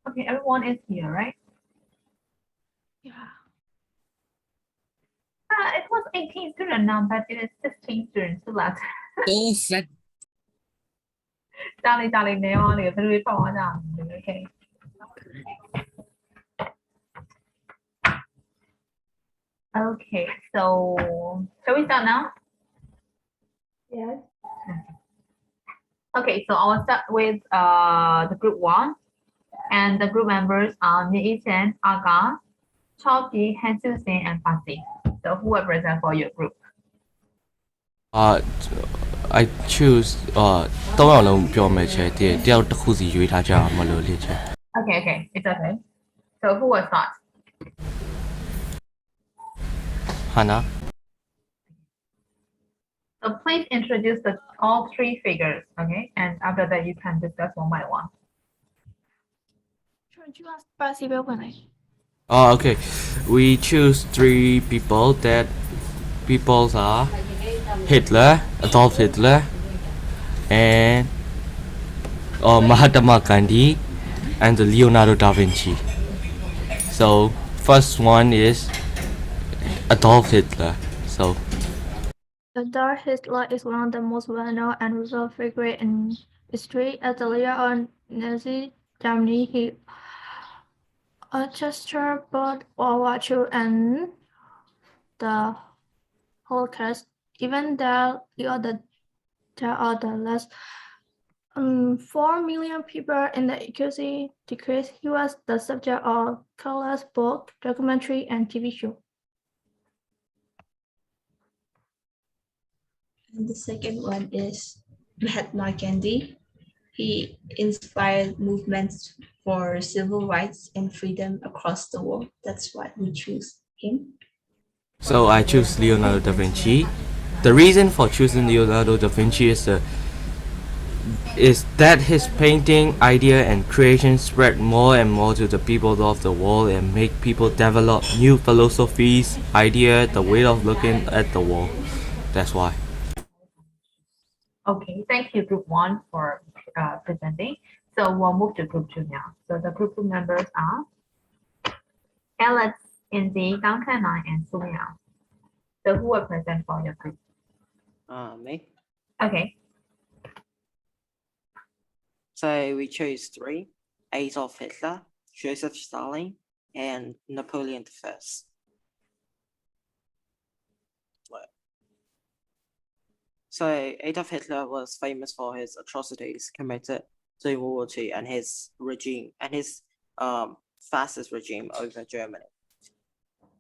Okay, everyone is here, right? Yeah. It was 18 students now, but it is 16 students left. Oh, set. Darling, they only have 3 4 now. Okay. Okay, so shall we start now? Yes. Okay, so I will start with the group 1, and the group members are Nay Nwe, Aga, Chalky, Hansu Singh, and Pasi. So who will present for your group? I choose 3ယောက်လုံးပြောမယ်ချေတယောက်တစ်ခုစီရွေးထားကြအောင်မလို့လေချေ Okay, it's okay. So who will start? Hana So please introduce all 3 figures, okay? And after that, you can discuss one by one. Should you ask possible when I okay we choose 3 people that peoples are Hitler, Adolf Hitler, and Mahatma Gandhi and Leonardo da Vinci. So first one is Adolf Hitler. So Adolf Hitler is one of the most well-known and revered figures in history. As the leader of Nazi Germany, he orchestrated both World War II and the Holocaust. Even there are the less 4 million people in the iGCSE decrease. He was the subject of countless book, documentary, and TV show. And the second one is Mahatma Gandhi. He inspired movements for civil rights and freedom across the world. That's why we choose him. So I choose Leonardo da Vinci. The reason for choosing Leonardo da Vinci is that his painting idea and creation spread more and more to the people of the world and make people develop new philosophies, idea, the way of looking at the world. That's why. Okay, thank you, group 1, for presenting. So we'll move to group 2 now. So the group 2 members are Alex, Inzi, Duncan, and Sumia. So who will present for your group? Me. Okay, So we chose 3: Adolf Hitler, Joseph Stalin, and Napoleon I. So Adolf Hitler was famous for his atrocities committed during World War II and his regime and his fascist regime over Germany.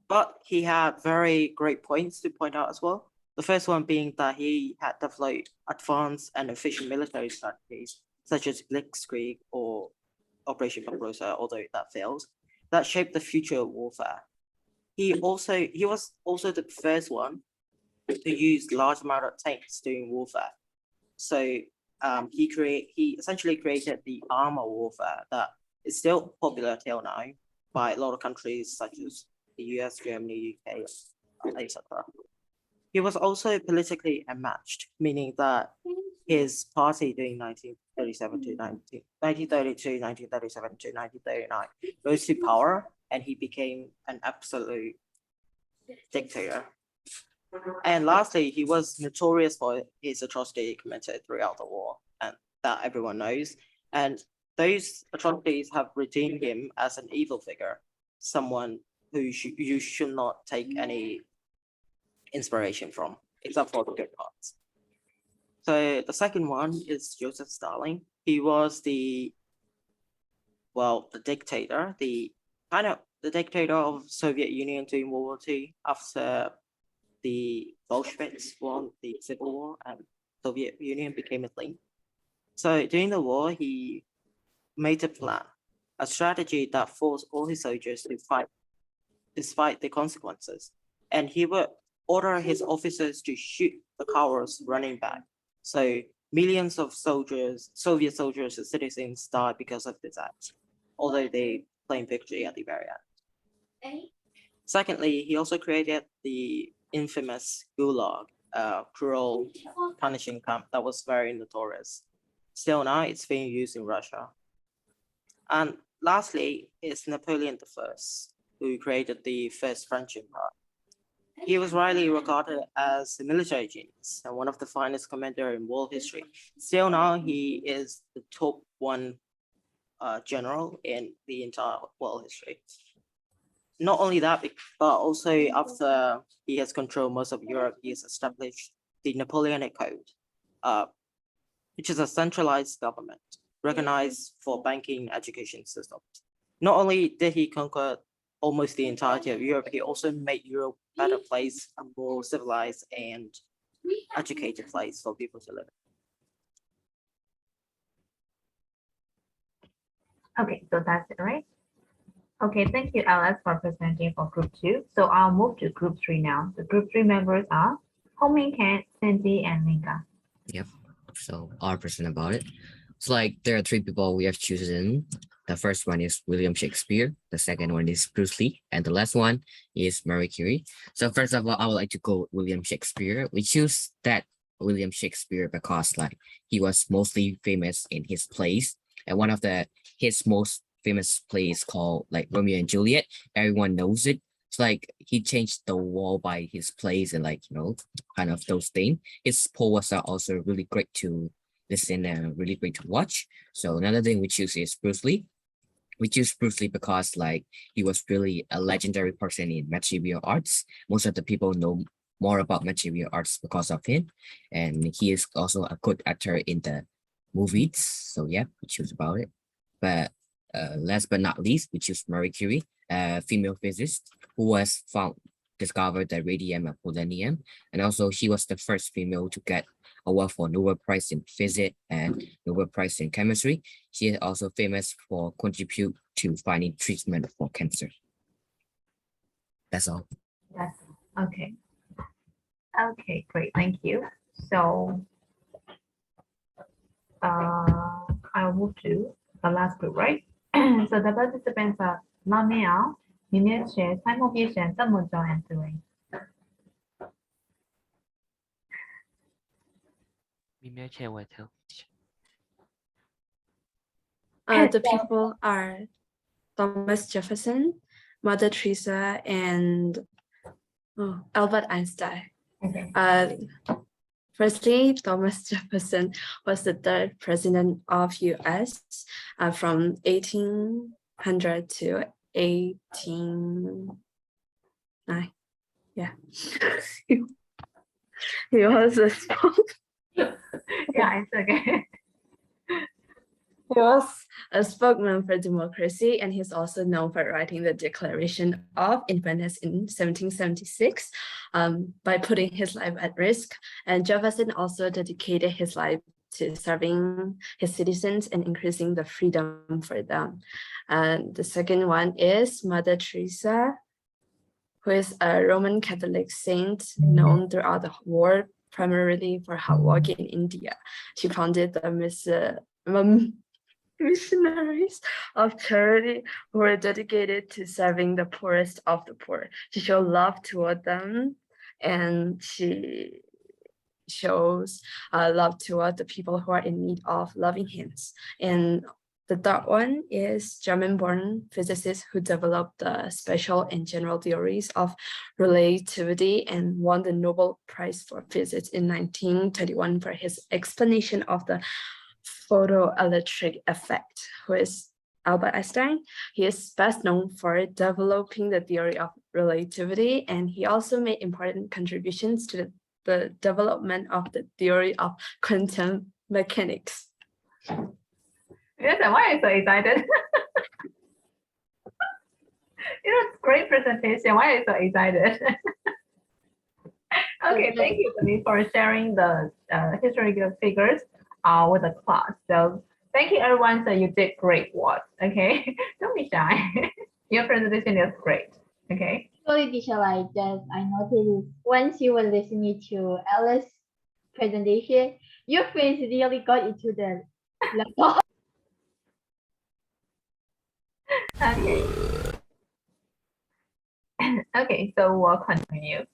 But he had very great points to point out as well. The first one being that he had developed advanced and efficient military strategies such as Blitzkrieg or Operation Barbarossa, although that failed, that shaped the future of warfare. He was also the first one to use large amount of tanks during warfare. So he essentially created the armor warfare that is still popular till now by a lot of countries such as the US, Germany, UK, etc. He was also politically unmatched, meaning that his party during 1932, 1937 to 1939 rose to power, and he became an absolute dictator. And lastly, he was notorious for his atrocity committed throughout the war, and that everyone knows. And those atrocities have redeemed him as an evil figure, someone who you should not take any inspiration from, except for the good parts. So the second one is Joseph Stalin. He was the dictator, the dictator of Soviet Union during World War II after the Bolsheviks won the Civil War and Soviet Union became a thing. So during the war, he made a plan, a strategy that forced all his soldiers to fight despite the consequences. And he would order his officers to shoot the cowards running back. So millions of soldiers, Soviet soldiers and citizens died because of this act, although they claimed victory at the very end. Secondly, he also created the infamous Gulag, cruel punishing camp that was very notorious. Still now, it's being used in Russia. And lastly is Napoleon I, who created the first French Empire. He was widely regarded as a military genius and one of the finest commanders in world history. Still now, he is the top one general in the entire world history. Not only that, but also after he has controlled most of Europe, he has established the Napoleonic Code, which is a centralized government recognized for banking education systems. Not only did he conquer almost the entirety of Europe, he also made Europe a better place, a more civilized and educated place for people to live in. Okay, so that's it, right? Okay, thank you, Alex, for presenting for group 2. So I'll move to group 3 now. The group 3 members are Homing, Ken, Cindy, and Linga. Yep. So I'll present about it. It's like there are 3 people we have chosen. The first one is William Shakespeare. The second one is Bruce Lee. And the last one is Marie Curie. So first of all, I would like to go with William Shakespeare. We choose that William Shakespeare because like he was mostly famous in his plays. And one of his most famous plays called like Romeo and Juliet. Everyone knows it. It's like he changed the world by his plays and like, kind of those things. His poems are also really great to listen and really great to watch. So another thing we choose is Bruce Lee. We choose Bruce Lee because like he was really a legendary person in martial arts. Most of the people know more about martial arts because of him. And he is also a good actor in the movies. So yeah, we choose about it. But last but not least, we choose Marie Curie, a female physicist who discovered the radium and polonium. And also she was the first female to get award for Nobel Prize in Physics and Nobel Prize in Chemistry. She is also famous for contribute to finding treatment for cancer. That's all. That's okay. Okay, great, thank you. So I'll move to the last group, right? So the participants are Lamia, Mimir-Che, Simon-Vision, Tamunjo, and Tui. The people are Thomas Jefferson, Mother Teresa, and Albert Einstein. Okay. Firstly, Thomas Jefferson was the 3rd president of US from 1800 to 1809. Yeah. He was a Yeah, it's okay. He was a spokesman for democracy, and he's also known for writing the Declaration of Independence in 1776 by putting his life at risk. And Jefferson also dedicated his life to serving his citizens and increasing the freedom for them. And the second one is Mother Teresa. who is a Roman Catholic saint known throughout the world, primarily for her work in India. She founded the missionaries of charity who were dedicated to serving the poorest of the poor. She showed love toward them, and she shows love toward the people who are in need of loving hands. And the third one is German-born physicist who developed the special and general theories of relativity and won the Nobel Prize for Physics in 1931 for his explanation of the photoelectric effect, who is Albert Einstein. He is best known for developing the theory of relativity, and he also made important contributions to the development of the theory of quantum mechanics. Yes, and why are you so excited? It's great presentation. Why are you so excited? Okay, thank you, Denise, for sharing the historical figures with the class. So thank you, everyone. So you did great work. Okay, don't be shy. Your presentation is great. Okay. Sorry, teacher, like that I noticed once you were listening to Alice's presentation, your face really got into the laptop. Okay. Okay, so we'll continue.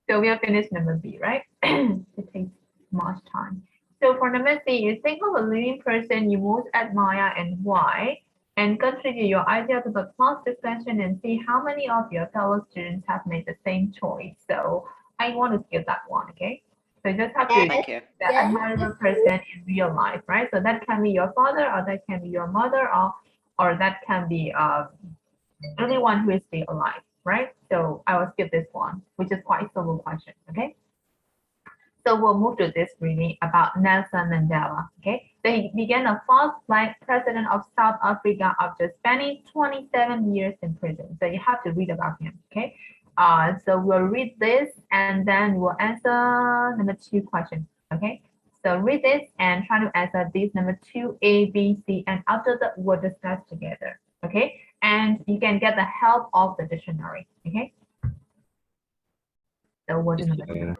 So we have finished number B, right? It takes much time. So for number C, you think of a living person you most admire and why, and contribute your idea to the class discussion and see how many of your fellow students have made the same choice. So I want to skip that one, okay? So you just have to Thank you. the admirable person in real life, right? So that can be your father, or that can be your mother, or that can be anyone who is still alive, right? So I will skip this one, which is quite simple question, okay? So we'll move to this reading about Nelson Mandela, okay? So he began the first black president of South Africa after spending 27 years in prison. So you have to read about him, okay? So we'll read this and then we'll answer number 2 question, okay? So read this and try to answer these number 2, A, B, C, and after that we'll discuss together, okay? And you can get the help of the dictionary, okay? So what is number 2?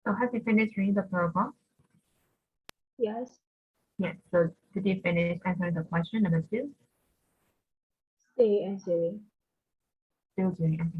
So have you finished reading the paragraph? Yes. Yes. So did you finish answering the question number 2? Stay answering. Still doing okay.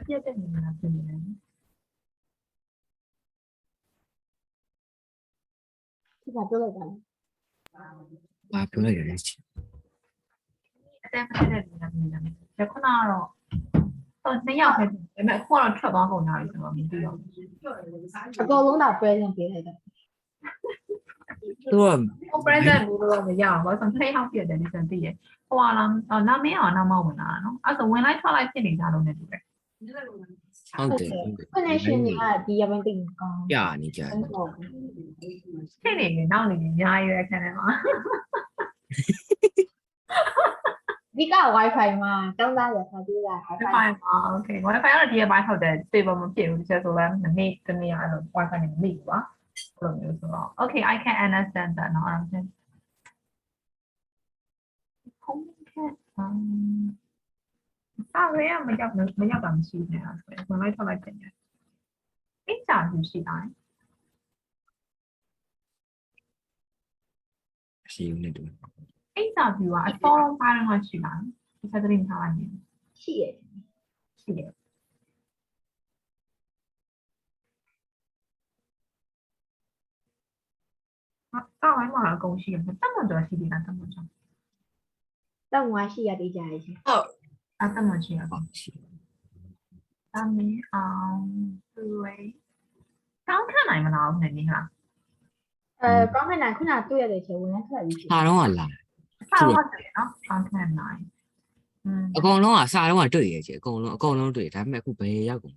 Yeah, then you have to learn. ဒီကပြောလိုက်တာ ဘာပြောလိုက်ရလဲ အတန်းဖက်တဲ့လူကလည်းဒါခုနကတော့2ယောက်ပဲဒါပေမဲ့အခုကတော့ထွက်သွားကုန်တာပြီဆိုတော့မသိတော့ဘူး အကုန်လုံးတော့ present ပေးလိုက်တာ သူက present ဘူးလို့မရဘူးဘာလို့2ယောက်ပြတယ်ဒီစံသိရဟိုဟာလားနာမည်အောင်နာမဝင်လာနော်အဲ့ဆိုဝင်လိုက်ထွက်လိုက်ဖြစ်နေကြလို့နေတူတယ် ဟုတ်တယ် connection ကဒီရပိုင်းတိတ်ကောင်း ပြနေကြတယ် ဖြစ်နေနေနောက်နေနေအများကြီးပဲခဏမှာ ဒီက wifi မှာတောင်းသားရထားသေးတာ wifi မှာ okay wifi ကတော့ဒီရဲ့ဘိုင်းဟုတ်တယ် stable မဖြစ်ဘူးတကယ်ဆိုလည်းမမေ့တမီးအဲ့လို wifi နဲ့မမေ့ဘူးပါအဲ့လိုမျိုးဆိုတော့ okay I can understand that now I'm saying ဖုန်းကအားရမရောက်တာမရှိနေအောင်ဆိုရင်ဝင်လိုက်ထွက်လိုက်ဖြစ်နေအိတ်စာယူရှိတာ ရှိဦးနေတူ အိတ်စာယူကအစောပိုင်းကရှိတာဒီစက်တင်ထားလိုက်နေ ရှိရဲ့ ရှိတယ်တောင်းလိုက်မှာအကုန်ရှိတယ်တတ်မှန်တော့ရှိသေးတာတတ်မှန်တော့ တောင်းဝါရှိရသေးကြရဲ့ရှင် အဲ့တတ်မှန်ရှိရပါ ရှိ ဒါမင်းအောင်သူရေတောင်းခံနိုင်မလားဦးနေနေဟာ ကောင်းခဏခုနတွေ့ရတယ်ချေဝင်လိုက်ထွက်ပြီး စာတော့ကလာ ဆောက်ရတယ်နော်တောင်းခံနိုင် အကုန်လုံးကစာတော့ကတွေ့ရချေအကုန်လုံးတွေ့ဒါပေမဲ့အခုဘယ်ရောက်ကုန်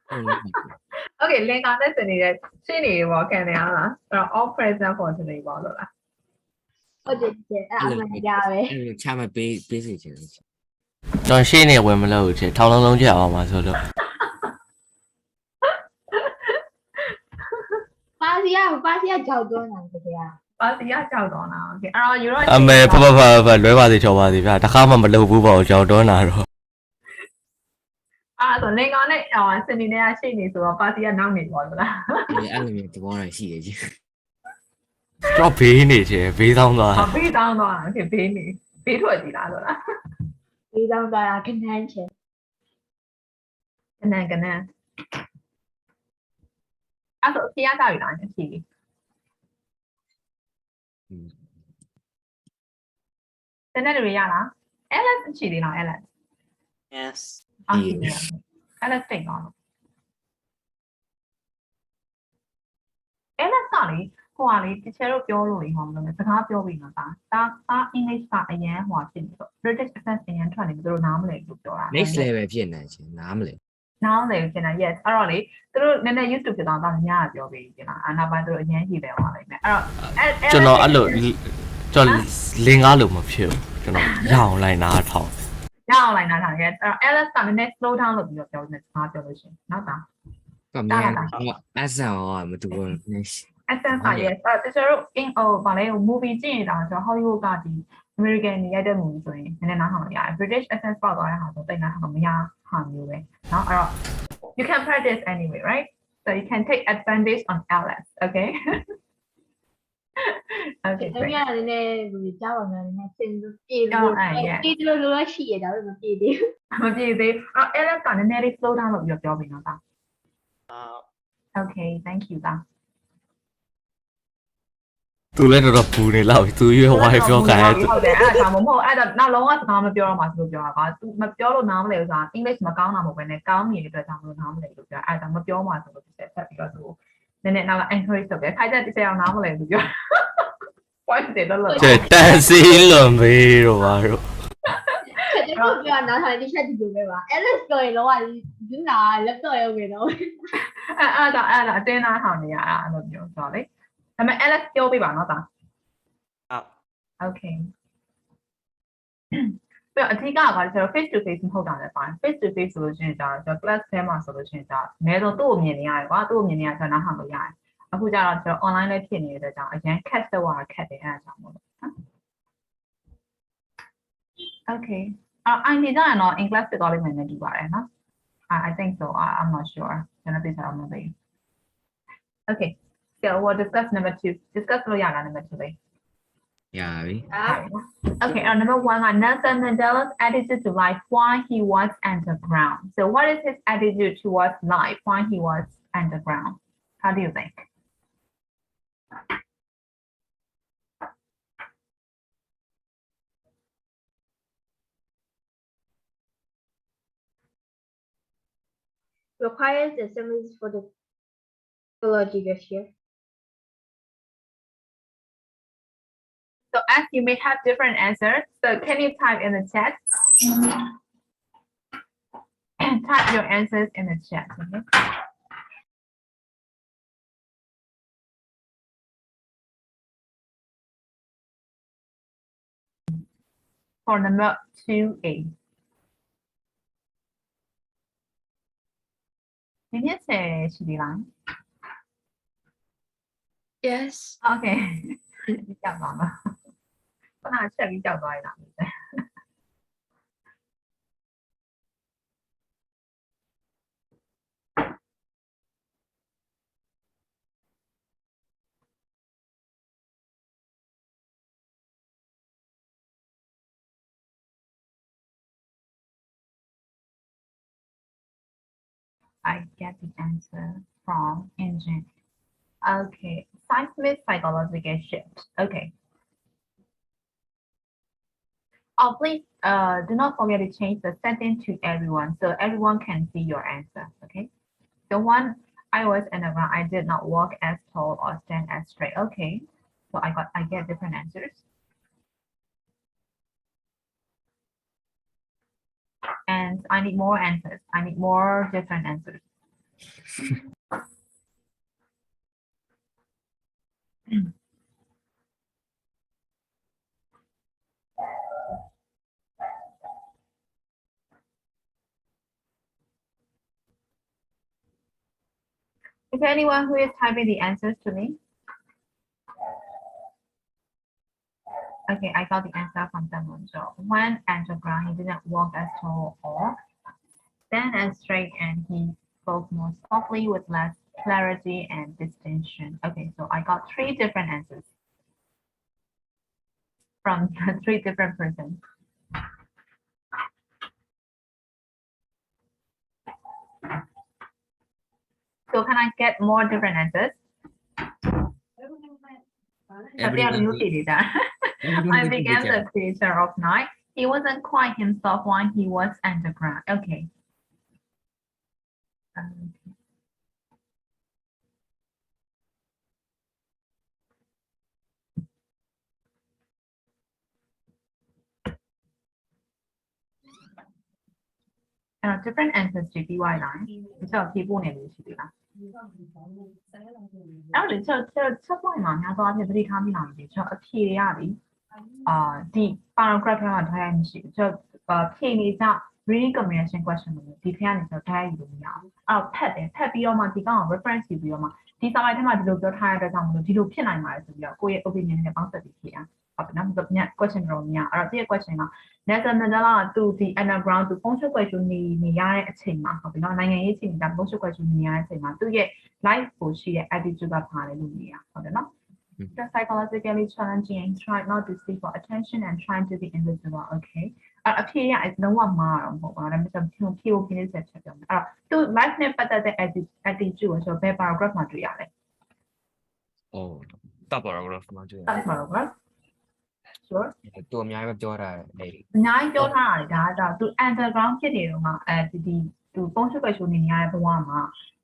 အကုန်လုံး Okay လင်ကာနဲ့စနေတဲ့ရှင်းနေရောခံနေရလားအဲ့တော့ all present for today ပေါ့လို့လား ဟုတ်တယ်အဲ့အမှန်တရားပဲ အဲ့ချမပေးစီချင်တယ် ကျွန်တော်ရှင်းနေဝင်မလို့ချေထောင်းလုံးလုံးကြအောင်ပါဆိုလို့ ပါစီကကြောက်တော့တာတကယ် ပါစီရကြောက်တော့လား Okay အဲ့တော့ယူတော့ အမေဖဖလွဲပါစေချောပါစေဗျာတခါမှမလုပ်ဘူးပေါ့ကြောက်တော့နာတော့ အဲ့ဆိုလင်ကာနဲ့စနေနဲ့ရှင်းနေဆိုတော့ပါစီကနောက်နေပေါ့လို့လား အဲ့လိုမျိုးသဘောတိုင်းရှိရကြီး တော့ဘေးနေချေဘေးဆောင်သွား ဘေးတောင်းတော့ Okay ဘေးနေဘေးထွက်ကြည့်လားဆိုလား ဒီတောင်းသွားတာခဏန်းချေ ကနန်းအဲ့ဆိုအဖေကကြောက်ရလားအဖေတနေ့တွေရလား Alex အချီသေးလား Alex Yes. Okay Alex တိတ်သွားတော့ Alex ကလေဟိုဟာလေတချို့တို့ပြောလို့လေဟောမလို့စကားပြောပြီးတော့ဒါအင်္ဂလိပ်ကအရန်ဟိုဖြစ်နေတော့ British accent အရန်ထွက်နေပြီးသူတို့နားမလည်ဘူးပြောတာ next level ဖြစ်နေချင်နားမလဲ နားမလည်ဘူးဖြစ်နေ yes အဲ့တော့လေသူတို့နည်းနည်း YouTube ဖြစ်တော့ညပြောပြီးပြင်လားအနာပိုင်းသူတို့အရန်ကြီးပဲဟောလိုက်မယ်အဲ့တော့ ကျွန်တော်အဲ့လိုကျွန်တော်လင်းကားလို့မဖြစ်ဘူးကျွန်တော်ရအောင်လိုက်နားထောင် ရအောင်လိုက်နားထားခဲ့အဲ့တော့ Alex ကနည်းနည်း slow down လုပ်ပြီးတော့ပြောနေစကားပြောလို့ရှိရင်နောက်တာ ကမြန်အဆန်ရောမတူဘူး next accent က yes တချို့တို့ in ဗာလေ movie ကြည့်နေတာဆိုတော့ Hollywood ကဒီ American ရိုက်တဲ့ movie ဆိုရင်နည်းနည်းနားထောင်လို့ရတယ် British accent ပေါက်သွားတဲ့ဟာဆိုတိတ်နားထောင်လို့မရဟာမျိုးပဲเนาะအဲ့တော့ you can practice anyway right so you can take advantage on Alex okay okay တမီးကလည်းဒီကြောက်အောင်လည်းနည်းစင်ပြေလို့ရှိရတာပဲမပြေသေးဘူး မပြေသေးအဲ့ Alex ကနည်းနည်းလေး slow down လုပ်ပြီးတော့ပြောပြီးတော့ okay thank you တာ သူလည်းတော်ပူနေလောက်သူရွေး wifi ပြောခိုင်းတယ် ဟုတ်တယ်အဲ့ဒါမဟုတ်အဲ့ဒါနောက်လုံးဝစကားမပြောတော့မှဆိုလို့ပြောတာပါ तू မပြောလို့နားမလဲဆိုတာ English မကောင်းတာမဟုတ်ဘဲနဲ့ကောင်းနေတဲ့အတွက်ကြောင့်မလို့နားမလဲလို့ပြောအဲ့ဒါမပြောမှဆိုလို့ဆက်ပြီးတော့သူနည်းနည်းနောက်က encourage လုပ်တယ်ခိုင်းတဲ့တစ်ချက်အောင်နားမလဲလို့ပြော point တယ်တော့လို့ ကျတန်စီလွန်ဘေးတော့ပါတော့ ကျွန်တော်ပြောနားထားတဲ့ချက်ဒီလိုပဲပါ Alex ပြောရင်တော့ဒီနာလက်တော့ရုံပဲတော့ အဲ့ဒါအတင်းနားထောင်နေရတာအဲ့လိုပြောဆိုတော့လေဒါပေမဲ့ Alex ပြောပြပါနော်တာ Okay ပြီးတော့အဓိကကကျွန်တော် face to face မဟုတ်တာလည်းပါတယ် face to face ဆိုလို့ရှိရင်ကျွန်တော် class ထဲမှာဆိုလို့ရှိရင်ကျွန်တော်အနည်းဆုံးသူ့ကိုမြင်နေရတယ်ကွာသူ့ကိုမြင်နေရကျွန်တော်နားထောင်လို့ရတယ်အခုကျတော့ကျွန်တော် online လည်းဖြစ်နေတဲ့ကြောင့်အရင် catch တော့ခက်တယ်အဲ့ဒါကြောင့်မို့လို့နော် Okay I need ကြရင်တော့ in class ဖြစ်သွားလိမ့်မယ်နဲ့တူပါတယ်နော် I think so I'm not sure ကျွန်တော်သိချင်အောင်မသိ Okay so we'll discuss number 2 discuss လို့ရတာ number 2 လေး Yeah. Okay, number 1, Nelson Mandela's attitude to life while he was underground. So what is his attitude towards life while he was underground? How do you think? Requires assemblies for the biology this year. So as you may have different answers, so can you type in the chat? Type your answers in the chat. Okay? For number 2A. Can you say Shibila? Yes. Okay. ကြောက်ပါမခုနချက်ပြီးကြောက်သွားရတာ I get the answer from engine. Okay, seismic psychological shift. Okay. Oh, please do not forget to change the setting to everyone so everyone can see your answer. Okay. The one I was underground, I did not walk as tall or stand as straight. Okay. So I get different answers. And I need more answers. I need more different answers. Is there anyone who is typing the answers to me? Okay, I got the answer from someone. So when underground, he didn't walk as tall or stand as straight, and he spoke more softly with less clarity and distinction. Okay, so I got 3 different answers from 3 different persons. So can I get more different answers? I began the creator of night. He wasn't quite himself when he was underground. Okay. Different answers to be why line. So people need to be that. အဲ့တော့ချက်ပွိုင်းမှာများသောအားဖြင့်သတိထားမိတာလေကျွန်တော်အဖြေရပြီဒီ paragraph ထဲမှာထားရမရှိဘူးကျွန်တော်ဖြေနေကြ reading comprehension question လို့ဒီထဲကနေကျွန်တော်ထားရယူလို့မရဘူးအဲ့တော့ဖတ်ပြီးတော့မှဒီကောင် reference ယူပြီးတော့မှဒီစာလိုက်ထဲမှာဒီလိုပြောထားရတဲ့ကြောင့်မလို့ဒီလိုဖြစ်နိုင်ပါတယ်ဆိုပြီးတော့ကိုယ့်ရဲ့ opinion နဲ့ပေါင်းစပ်ပြီးဖြေရဟုတ်ပြီနော်ည question တော့မရအဲ့တော့ဒီ question က Nelson Mandela ကသူဒီ underground သူပုံချုပ်ွက်ကျူနေရတဲ့အချိန်မှာဟုတ်ပြီနော်နိုင်ငံရေးချိန်ကပုံချုပ်ွက်ကျူနေရတဲ့အချိန်မှာသူရဲ့ life ကိုရှိတဲ့ attitude ကပါတယ်လို့မြင်ရဟုတ်တယ်နော် Just psychologically challenging and try not to seek for attention and trying to be invisible. Okay. အဖြေရအလုံးဝမှားတော့မဟုတ်ပါဘူးဒါပေမဲ့ကျွန်တော်ဖြေဖို့ပြင်းနေချက်ပြောမယ်အဲ့တော့သူ life နဲ့ပတ်သက်တဲ့ attitude ကိုကျွန်တော်ဘယ် paragraph မှာတွေ့ရလဲ Oh, top paragraph မှာတွေ့ရ top paragraph sure သူအများကြီးပြောတာလေ အများကြီးပြောထားတာလေဒါကသူ underground ဖြစ်နေတော့မှဒီသူပုံချုပ်ွက်ရှိုးနေရတဲ့ဘဝမှာ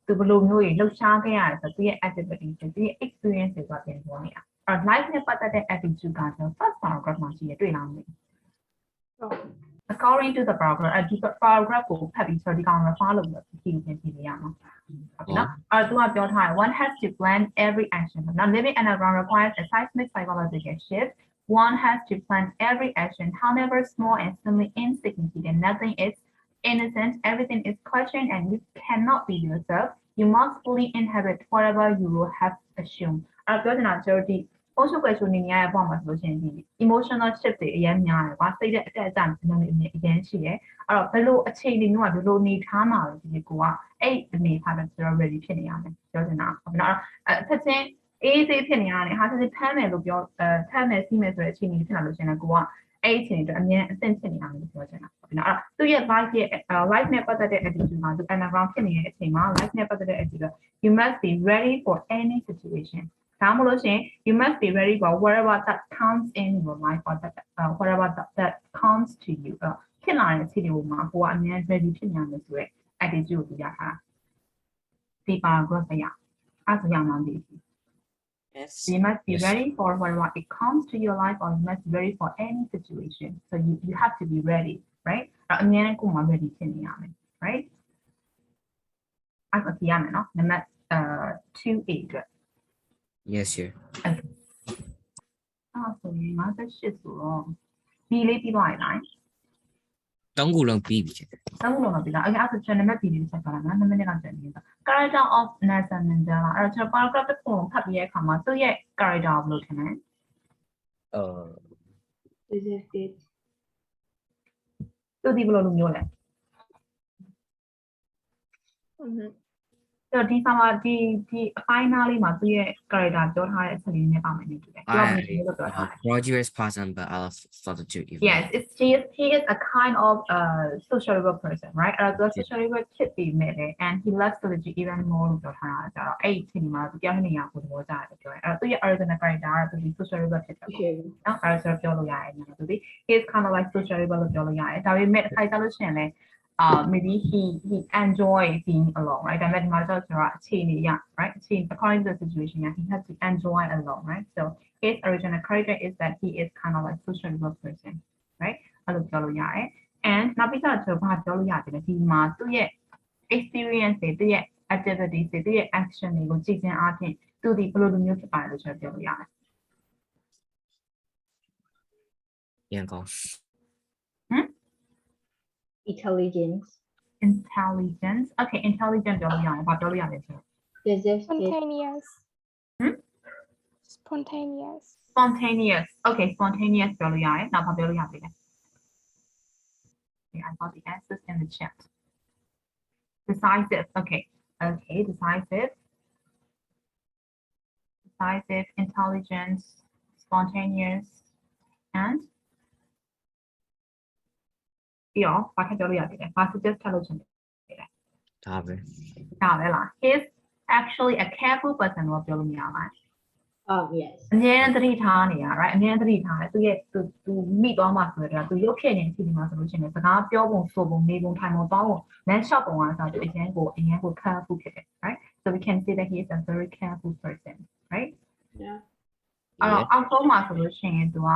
သူဘယ်လိုမျိုးကြီးလှုပ်ရှားခဲ့ရလဲဆိုသူရဲ့ activity သူရဲ့ experience တွေကပြန်ပြောနေတာအဲ့ life နဲ့ပတ်သက်တဲ့ attitude ကကျွန်တော် first paragraph မှာရှိရတွေ့လာမယ် According to the paragraph ဒီ paragraph ကိုဖတ်ပြီးဆိုဒီကောင် refer လုပ်ပြီးဖြည့်ပြန်ဖြည့်ရအောင်ဟုတ်နော်အဲ့သူကပြောထားတယ် one has to plan every action now living underground requires a seismic psychological shift one has to plan every action, however small and seemingly insignificant. Nothing is innocent, everything is questioned, and you cannot be yourself. You must fully inhabit whatever you will have assumed. အဲ့တော့ပြောချင်တာကျတော့ဒီ social question နေရာရဲ့ပုံမှာဆိုလို့ရှိရင်ဒီ emotional shift တွေအများများတယ်ကွာစိတ်တဲ့အတက်အကျမျိုးတွေအများရှိတယ်အဲ့တော့ဘယ်လိုအခြေအနေမျိုးကဘယ်လိုနေထားမှာလဲဒီကိုကအဲ့အနေထားပဲကျွန်တော် ready ဖြစ်နေရမယ်ပြောချင်တာဟုတ်နော်ဆက်ချင်းအေးစေးဖြစ်နေရတယ်ဟာဆက်ချင်းဖမ်းမယ်လို့ပြောဖမ်းမယ်စီးမယ်ဆိုတဲ့အခြေအနေဖြစ်လာလို့ရှိရင်ကိုကအဲ့အခြေအနေအတွက်အမြဲအသင့်ဖြစ်နေရတယ်ပြောချင်တာဟုတ်နော်အဲ့သူရဲ့ life ရဲ့ life နဲ့ပတ်သက်တဲ့ attitude မှာသူ anagram ဖြစ်နေတဲ့အချိန်မှာ life နဲ့ပတ်သက်တဲ့ attitude you must be ready for any situation ဒါမှမဟုတ်ရှင် you must be ready for whatever that comes in your life or that whatever that comes to you ဖြစ်လာတဲ့အခြေအနေပေါ်မှာကိုကအမြဲ ready ဖြစ်နေရမယ်ဆိုတဲ့ attitude ကိုပြရတာဒီ paragraph အရာအဲ့ဒါကြောင့်မှဒီ Yes. You must be ready for whatever it comes to your life or you must be ready for any situation so you have to be ready right အမြဲတမ်းကိုမှ ready ဖြစ်နေရမယ် right အဲ့ဒါပြရမယ်နော်နံပါတ်2A အတွက် Yes, sir. Okay. ဆိုရင်58ဆိုတော့ B လေးပြီးသွားရင်လား 3ခုလုံးပြီးပြီ 3ခုလုံးတော့ပြီးသားအဲ့ဒါဆိုကျွန်တော်နံပါတ် B လေးတစ်ချက်ပါလားနော်2မိနစ်လောက်ကျန်နေတာ Character of Nelson Mandela အဲ့တော့ကျွန်တော် paragraph တစ်ခုလုံးဖတ်ပြီးတဲ့အခါမှာသူ့ရဲ့ character ဘယ်လိုထင်လဲ Deserted. သူဒီဘယ်လိုမျိုးလဲဆိုတော့ဒီမှာဒီအပိုင်းနားလေးမှာသူ့ရဲ့ character ပြောထားတဲ့အချက်လေးနဲ့ပါမယ်နေတူတယ်ပြောမယ်လို့ပြောထားတယ် Roger's person, but I'll start to even. Yes, he is a kind of sociable person, right? Sociable ဖြစ်ပြီးမဲ့လေ and he loves solitude even more လို့ပြောထားတာကြတော့အဲ့ဒီအချိန်မှာသူပြောနေရကိုသဘောကျတယ်ပြောတယ်အဲ့တော့သူရဲ့ original character ကသူဒီ sociable ဖြစ်တယ်ပေါ့နော်အဲ့ဒါဆိုပြောလို့ရတယ်နော်သူဒီ he is kind of like sociable လို့ပြောလို့ရတယ်ဒါပေမဲ့တစ်ခါကြလို့ရှိရင်လည်းmaybe he enjoy being alone, right? That means matter of right? According to the situation, he has to enjoy alone, right? So his original character is that he is kind of like sociable person, right? And now because of what he must do it experience it, do it activities, do it action, he will take an art to the political news by the church. Yeah, go. Intelligence. Intelligence. Okay, intelligent. Spontaneous. Spontaneous. Spontaneous. Okay, spontaneous. Now, I got the answers in the chat. Decisive. Okay. Okay, decisive. Decisive, intelligence, spontaneous, and yeah, suggest intelligent. He's actually a careful person. Yes. အမြဲတမ်းသတိထားနေရ right အမြဲတမ်းသတိထားတယ်သူရဲ့သူမိသွားမှဆိုတော့သူရုပ်ဖြစ်နေဖြစ်နေမှာဆိုလို့ရှိရင်စကားပြောပုံဆိုပုံနေပုံထိုင်ပုံသွားပုံလမ်းလျှောက်ပုံကဆိုတော့အရင်ကို careful ဖြစ်တယ် right so we can say that he is a very careful person right Yeah. အောက်ဆုံးမှာဆိုလို့ရှိရင်သူက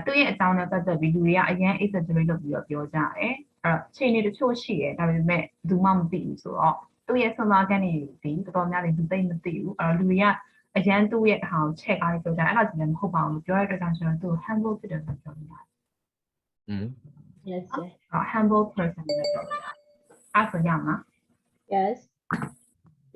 သူ့ရဲ့အကြောင်းနဲ့ပတ်သက်ပြီးလူတွေကအရင် exaggerate လုပ်ပြီးတော့ပြောကြတယ်အဲ့တော့ချိန်နေတချို့ရှိတယ်ဒါပေမဲ့သူမှမသိဘူးဆိုတော့သူ့ရဲ့စဉ်းစားကနေဒီတော်တော်များများလူသိမသိဘူးအဲ့တော့လူတွေကအရန်သူ့ရဲ့အဟောင်းချက်ကားပြောကြအဲ့ဒါကြီးလည်းမဟုတ်ပါဘူးပြောရတဲ့ကြောင့်ဆိုတော့သူ humble ဖြစ်တယ်လို့ပြောနေတာ Yes. humble person လို့ပြောတာအဲ့ဆိုရမှာ Yes.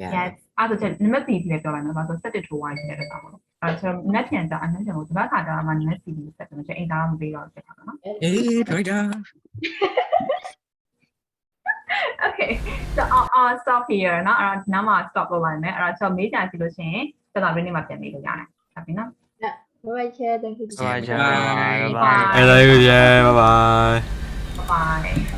Yeah. yes အဲ့ဒါနံပါတ် B လည်းပြောလိုက်မှာဆိုတော့7ထိုးဝိုင်းနေတယ်ပေါ့အဲ့ဆိုnet ပြန်တာအနည်းဆုံးဒီဘက်ကတာမှ net စီပြီးဆက်တယ်ကျွန်တော်အိမ်သားမပေးတော့ဖြစ်တာနော် Hey, Teresa. Okay so I'll stop here เนาะအဲ့တော့နားမှာ stop လုပ်လိုက်မယ်အဲ့တော့ကျွန်တော်မေးကြည့်လို့ရှိရင်တော်တော်လေးနေမှာပြန်မေးလို့ရတယ်ဟုတ်ပြီနော် Bye-bye, Chair. Thank you. Bye, Bye. Bye. Bye. Bye. Bye. bye